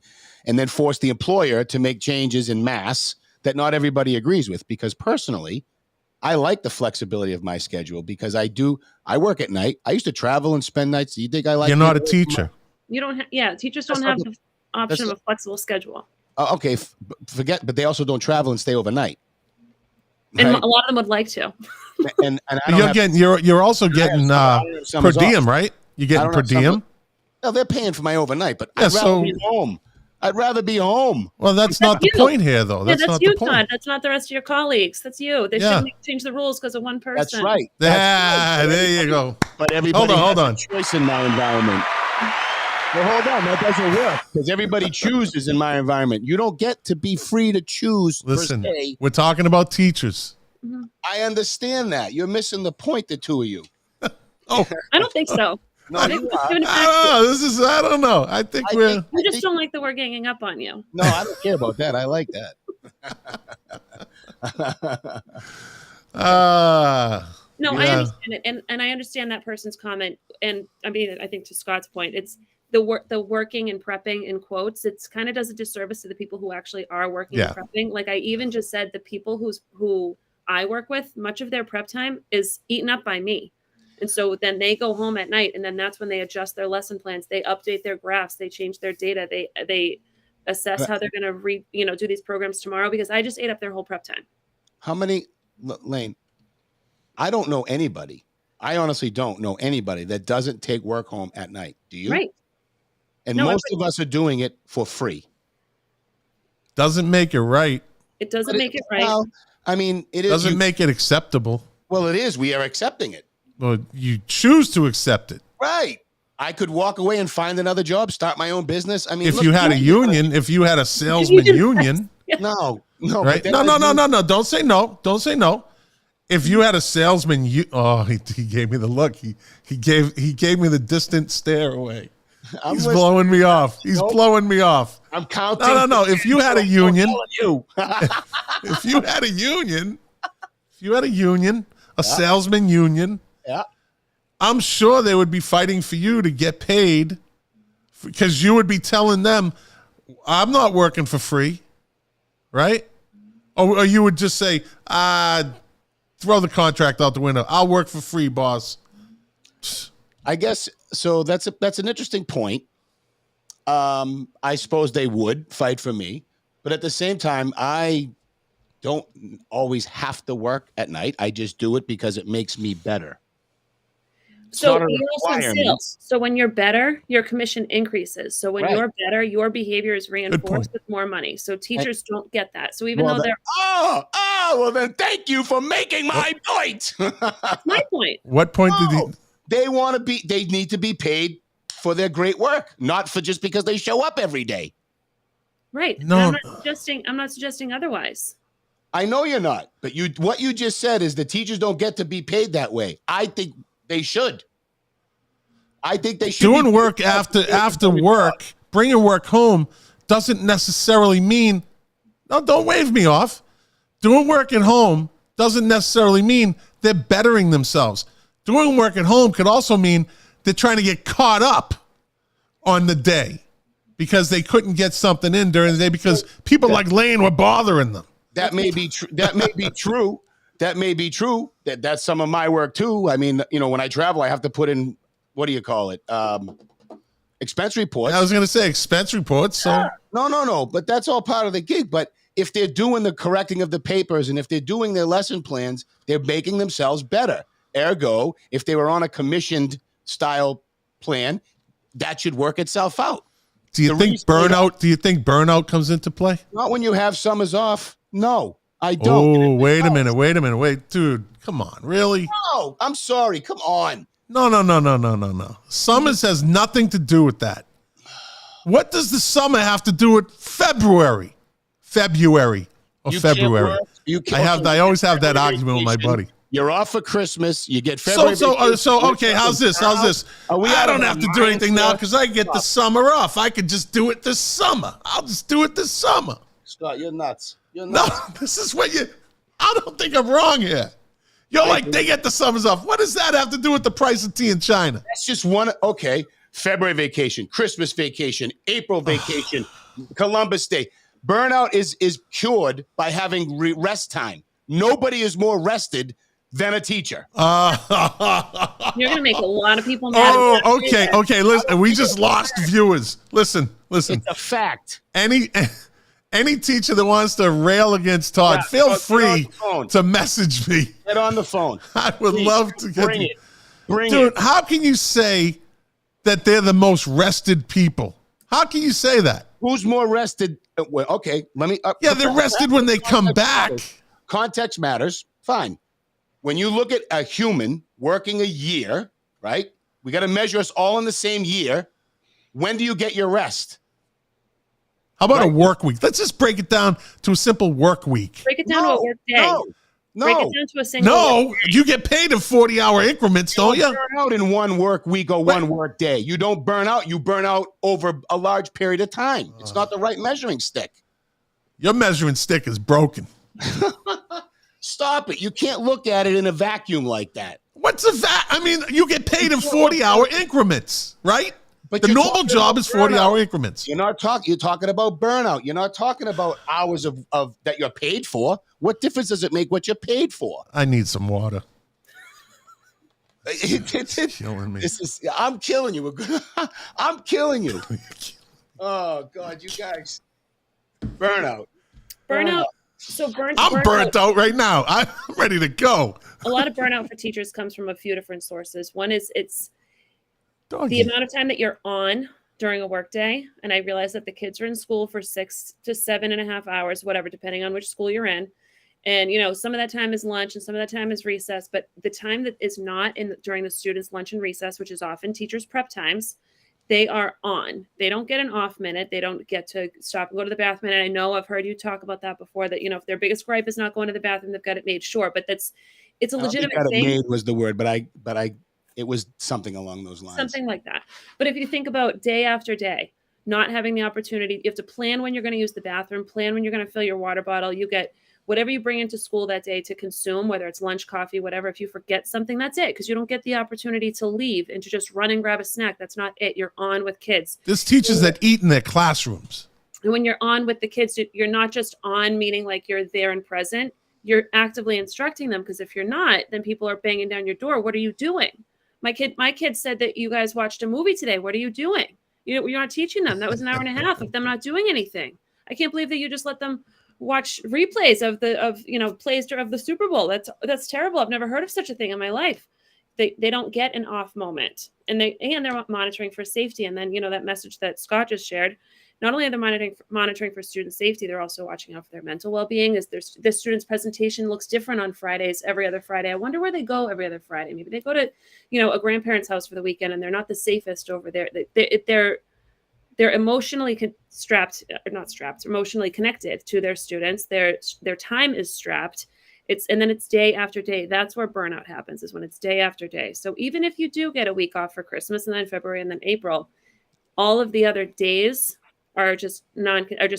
and then force the employer to make changes in mass that not everybody agrees with. Because personally, I like the flexibility of my schedule because I work at night. I used to travel and spend nights. You think I like? You're not a teacher. You don't have, teachers don't have the option of a flexible schedule. Okay, forget, but they also don't travel and stay overnight. And a lot of them would like to. And you're also getting per diem, right? You're getting per diem. No, they're paying for my overnight, but I'd rather be home. I'd rather be home. Well, that's not the point here, though. That's not you, Todd. That's not the rest of your colleagues. That's you. They shouldn't change the rules because of one person. That's right. There you go. But everybody hold on. has a choice in my environment. Well, hold on. That doesn't work because everybody chooses in my environment. You don't get to be free to choose. Listen, per se. We're talking about teachers. Mm-hmm. I understand that. You're missing the point, the two of you. I don't think so. No, I don't know. I think you just don't like the word ganging up on you. No, I don't care about that. I like that. No, I understand it, and I understand that person's comment. And I mean, I think to Scott's point, it's the working and prepping in quotes. It's kind of does a disservice to the people who actually are working and prepping. Like I even just said, the people who I work with, much of their prep time is eaten up by me. And so then they go home at night, and then that's when they adjust their lesson plans. They update their graphs. They change their data. They assess how they're going to do these programs tomorrow because I just ate up their whole prep time. How many, Lane? I don't know anybody. I honestly don't know anybody that doesn't take work home at night. Do you? Right. And most of us are doing it for free. Doesn't make it right. It doesn't make it right. Well, I mean, it doesn't make it acceptable. Well, it is. We are accepting it. Well, you choose to accept it. Right. I could walk away and find another job, start my own business. I mean, if you had a union, if you had a salesman union. No. Right? No. Don't say no. Don't say no. If you had a salesman, he gave me the look. He gave me the distant stare away. He's blowing me off. He's blowing me off. I'm counting. No. If you had a union, if you had a union, a salesman union, I'm sure they would be fighting for you to get paid because you would be telling them, I'm not working for free, right? Or you would just say, throw the contract out the window. I'll work for free, boss. I guess so. That's an interesting point. I suppose they would fight for me, but at the same time, I don't always have to work at night. I just do it because it makes me better. So you're also in sales. So when you're better, your commission increases. So when you're better, your behavior is reinforced with more money. So teachers don't get that. So even though they're well then thank you for making my point. That's my point. What point did he? They need to be paid for their great work, not for just because they show up every day. Right. No, I'm not suggesting otherwise. I know you're not, but what you just said is the teachers don't get to be paid that way. I think they should. I think they should. Doing work after work, bringing work home doesn't necessarily mean. No, don't wave me off. Doing work at home doesn't necessarily mean they're bettering themselves. Doing work at home could also mean they're trying to get caught up on the day because they couldn't get something in during the day because people like Lane were bothering them. That may be true. That may be true. That may be true. That's some of my work too. I mean, when I travel, I have to put in, what do you call it? Expense reports. I was going to say expense reports. So no. But that's all part of the gig. But if they're doing the correcting of the papers and if they're doing their lesson plans, they're making themselves better. Ergo, if they were on a commissioned style plan, that should work itself out. Do you think burnout comes into play? Not when you have summers off. No, I don't. Oh, wait a minute. Wait, dude, come on. Really? No, I'm sorry. Come on. No. Summers has nothing to do with that. What does the summer have to do with February or February? I always have that argument with my buddy. You're off for Christmas. You get February. Okay. How's this? I don't have to do anything now because I get the summer off. I could just do it this summer. I'll just do it this summer. Scott, you're nuts. No, this is what I don't think I'm wrong here. You're like, they get the summers off. What does that have to do with the price of tea in China? That's just one. Okay. February vacation, Christmas vacation, April vacation, Columbus Day. Burnout is cured by having rest time. Nobody is more rested than a teacher. You're going to make a lot of people mad. Oh, okay. Listen, we just lost viewers. Listen. It's a fact. Any teacher that wants to rail against Todd, feel free to message me. Get on the phone. I would love to get Bring it. Dude, how can you say that they're the most rested people? How can you say that? Who's more rested? Well, okay, let me. They're rested when they come back. Context matters. Fine. When you look at a human working a year, right? We got to measure us all in the same year. When do you get your rest? How about a work week? Let's just break it down to a simple work week. Break it down to a work day. No. Break it down to a single work day. You get paid in 40-hour increments, don't you? You burn out in 1 work week or 1 work day. You don't burn out. You burn out over a large period of time. It's not the right measuring stick. Your measuring stick is broken. Stop it. You can't look at it in a vacuum like that. What's a I mean, you get paid in 40-hour increments, right? But the normal job is 40-hour increments. You're talking about burnout. You're not talking about hours of that you're paid for. What difference does it make what you're paid for? I need some water. It's killing me. I'm killing you. I'm killing you. Oh God, you guys. Burnout. I'm burnt out right now. I'm ready to go. A lot of burnout for teachers comes from a few different sources. One is the amount of time that you're on during a workday. And I realize that the kids are in school for 6 to 7.5 hours, whatever, depending on which school you're in. And, some of that time is lunch and some of that time is recess. But the time that is not during the students' lunch and recess, which is often teachers' prep times, they are on. They don't get an off minute. They don't get to stop and go to the bathroom. And I know I've heard you talk about that before, that, if their biggest gripe is not going to the bathroom, they've got it made. Sure. But it's a legitimate thing. Made was the word, but it was something along those lines. Something like that. But if you think about day after day, not having the opportunity, you have to plan when you're going to use the bathroom, plan when you're going to fill your water bottle. You get whatever you bring into school that day to consume, whether it's lunch, coffee, whatever. If you forget something, that's it, because you don't get the opportunity to leave and to just run and grab a snack. That's not it. You're on with kids. There's teachers that eat in their classrooms. And when you're on with the kids, you're not just on, meaning like you're there and present. You're actively instructing them, because if you're not, then people are banging down your door. What are you doing? My kid said that you guys watched a movie today. What are you doing? You're not teaching them. That was an hour and a half of them not doing anything. I can't believe that you just let them watch replays of plays of the Super Bowl. That's terrible. I've never heard of such a thing in my life. They don't get an off moment, and they're monitoring for safety. And then that message that Scott just shared. Not only are they monitoring for student safety, they're also watching out for their mental well-being. As the student's presentation looks different on Fridays, every other Friday. I wonder where they go every other Friday. Maybe they go to, a grandparent's house for the weekend, and they're not the safest over there. They're emotionally emotionally connected to their students. Their time is strapped. And then it's day after day. That's where burnout happens, is when it's day after day. So even if you do get a week off for Christmas and then February and then April, all of the other days are just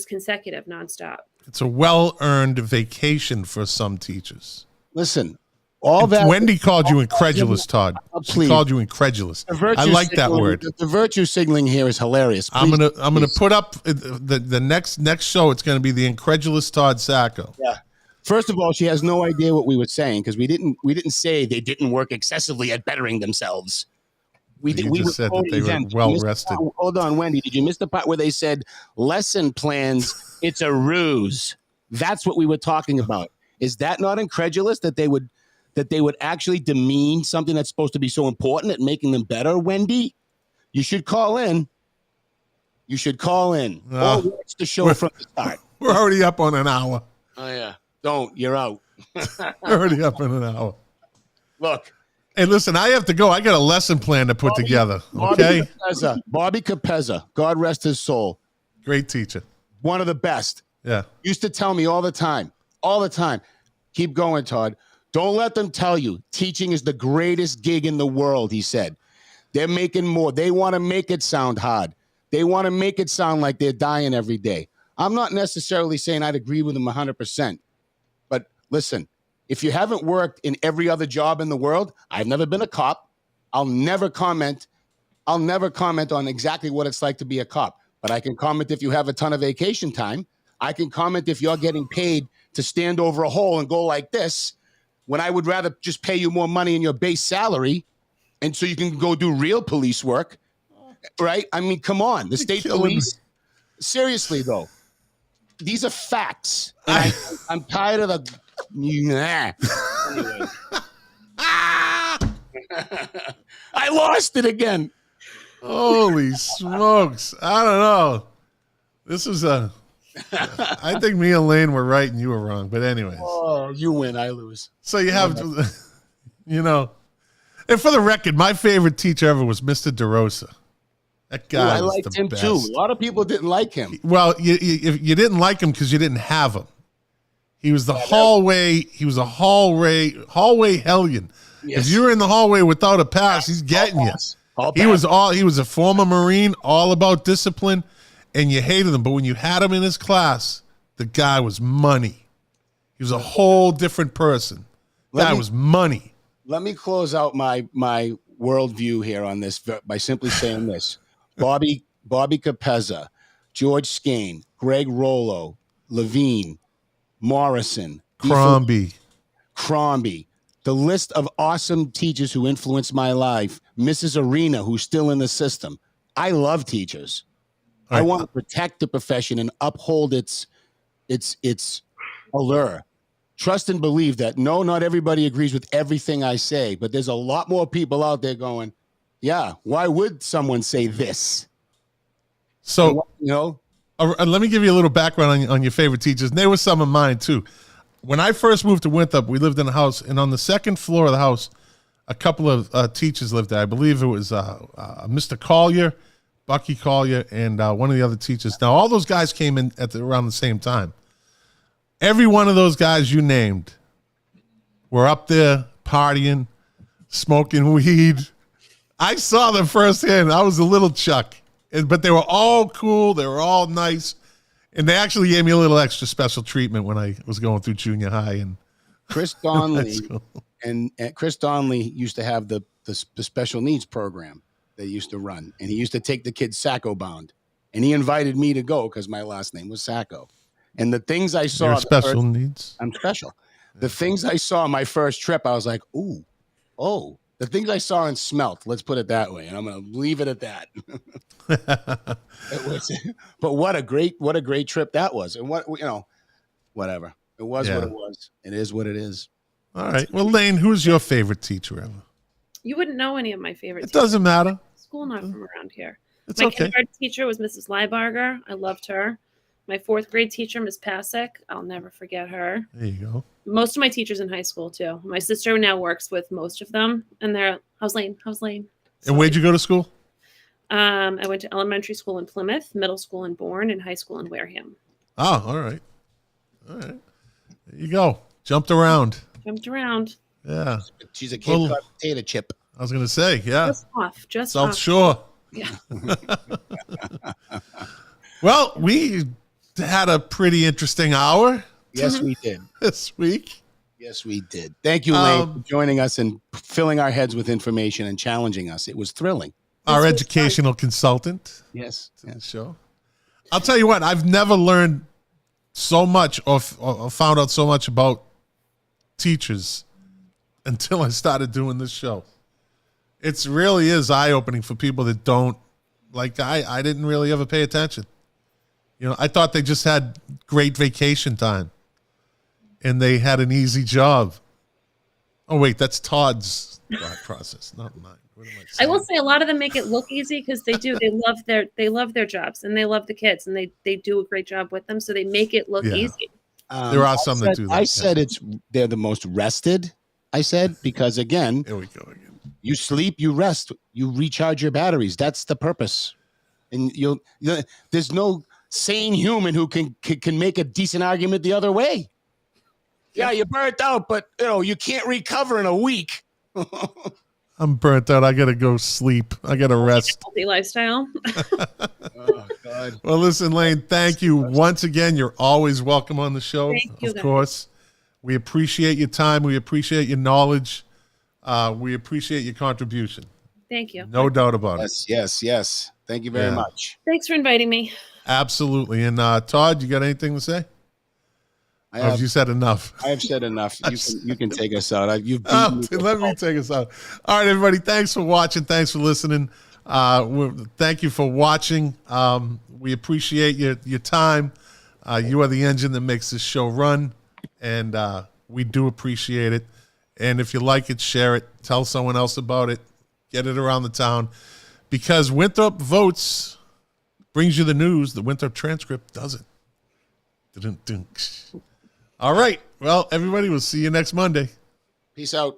consecutive, nonstop. It's a well-earned vacation for some teachers. Listen, all that. Wendy called you incredulous, Todd. She called you incredulous. I like that word. The virtue signaling here is hilarious. I'm gonna put up the next show. It's gonna be the incredulous Todd Sacco. Yeah. First of all, she has no idea what we were saying, because we didn't say they didn't work excessively at bettering themselves. We just said that they were well rested. Hold on, Wendy. Did you miss the part where they said lesson plans? It's a ruse. That's what we were talking about. Is that not incredulous that they would actually demean something that's supposed to be so important at making them better, Wendy? You should call in. You should call in. Or watch the show from the start. We're already up on an hour. Oh, yeah. Don't. You're out. We're already up in an hour. Look. Hey, listen, I have to go. I got a lesson plan to put together. Okay? Bobby Capezza, God rest his soul. Great teacher. One of the best. Yeah. Used to tell me all the time. Keep going, Todd. Don't let them tell you teaching is the greatest gig in the world, he said. They're making more. They want to make it sound hard. They want to make it sound like they're dying every day. I'm not necessarily saying I'd agree with him 100%. But listen, if you haven't worked in every other job in the world, I've never been a cop. I'll never comment on exactly what it's like to be a cop. But I can comment if you have a ton of vacation time. I can comment if you're getting paid to stand over a hole and go like this, when I would rather just pay you more money in your base salary, and so you can go do real police work, right? I mean, come on. The state police, seriously, though, these are facts. And I'm tired of the... Anyway. I lost it again. Holy smokes. I don't know. This is I think me and Lane were right and you were wrong. But anyways. Oh, you win, I lose. So you have, and for the record, my favorite teacher ever was Mr. DeRosa. That guy I liked him best. too. A lot of people didn't like him. Well, you didn't like him because you didn't have him. He was the hallway. He was a hallway hellion. Yes. If you were in the hallway without a pass, he's getting you. He was a former Marine, all about discipline, and you hated him. But when you had him in his class, the guy was money. He was a whole different person. Guy was money. Let me close out my worldview here on this by simply saying this: Bobby Capezza, George Skane, Greg Rollo, Levine, Morrison, Crombie. The list of awesome teachers who influenced my life. Mrs. Arena, who's still in the system. I love teachers. I want to protect the profession and uphold its allure. Trust and believe that, no, not everybody agrees with everything I say, but there's a lot more people out there going, yeah, why would someone say this? So, let me give you a little background on your favorite teachers. And they were some of mine, too. When I first moved to Winthrop, we lived in a house, and on the second floor of the house, a couple of teachers lived there. I believe it was Mr. Collier, Bucky Collier, and one of the other teachers. Now, all those guys came in around the same time. Every one of those guys you named were up there partying, smoking weed. I saw them firsthand. I was a little Chuck, but they were all cool. They were all nice. And they actually gave me a little extra special treatment when I was going through junior high. And Chris Donnelly and Chris Donnelly used to have the special needs program they used to run. And he used to take the kids Sacco bound. And he invited me to go because my last name was Sacco. And the things I saw. You're special needs? I'm special. The things I saw my first trip, I was like, oh. The things I saw and smelt, let's put it that way. And I'm going to leave it at that. But what a great trip that was. And whatever. It was what it was. It is what it is. All right. Well, Lane, who's your favorite teacher ever? You wouldn't know any of my favorite teachers. It doesn't matter. School not from around here. It's my okay. kindergarten teacher was Mrs. Leibarger. I loved her. My fourth grade teacher, Ms. Pasek. I'll never forget her. There you go. Most of my teachers in high school, too. My sister now works with most of them. And they're, how's Lane? And where'd you go to school? I went to elementary school in Plymouth, middle school in Bourne, and high school in Wareham. Oh, all right. There you go. Jumped around. Yeah. She's a Cape Cod potato chip. I was going to say, yeah. Just South off. Shore. Yeah. Well, we had a pretty interesting hour. Yes, we did. This week. Yes, we did. Thank you, Lane, for joining us and filling our heads with information and challenging us. It was thrilling. Our educational consultant. Yes. Show. I'll tell you what, I've never learned so much or found out so much about teachers until I started doing this show. It really is eye-opening for people that don't, like I didn't really ever pay attention. I thought they just had great vacation time. and they had an easy job. Oh wait, that's Todd's thought process, not mine. What am I I saying? will say a lot of them make it look easy because they do. They love their jobs and they love the kids and they do a great job with them. So they make it look Yeah. easy. There are some that do that. I said they're the most rested. I said because again, Here we go again. you sleep, you rest, you recharge your batteries. That's the purpose. And there's no sane human who can make a decent argument the other way. Yeah, you're burnt out, but you can't recover in a week. I'm burnt out. I gotta go sleep. I gotta rest. Healthy lifestyle. Oh God. Well, listen, Lane, thank you once again. You're always welcome on the show. Thank you, of guys. course. We appreciate your time. We appreciate your knowledge. We appreciate your contribution. Thank you. No doubt about it. Yes. Thank you very much. Thanks for inviting me. Absolutely. And Todd, you got anything to say? Or have you said enough? I have said enough. You can take us out. Let me take us out. All right, everybody. Thanks for watching. Thanks for listening. Thank you for watching. We appreciate your time. You are the engine that makes this show run, and we do appreciate it. And if you like it, share it. Tell someone else about it. Get it around the town. Because Winthrop Votes brings you the news. The Winthrop Transcript doesn't. All right. Well, everybody, we'll see you next Monday. Peace out.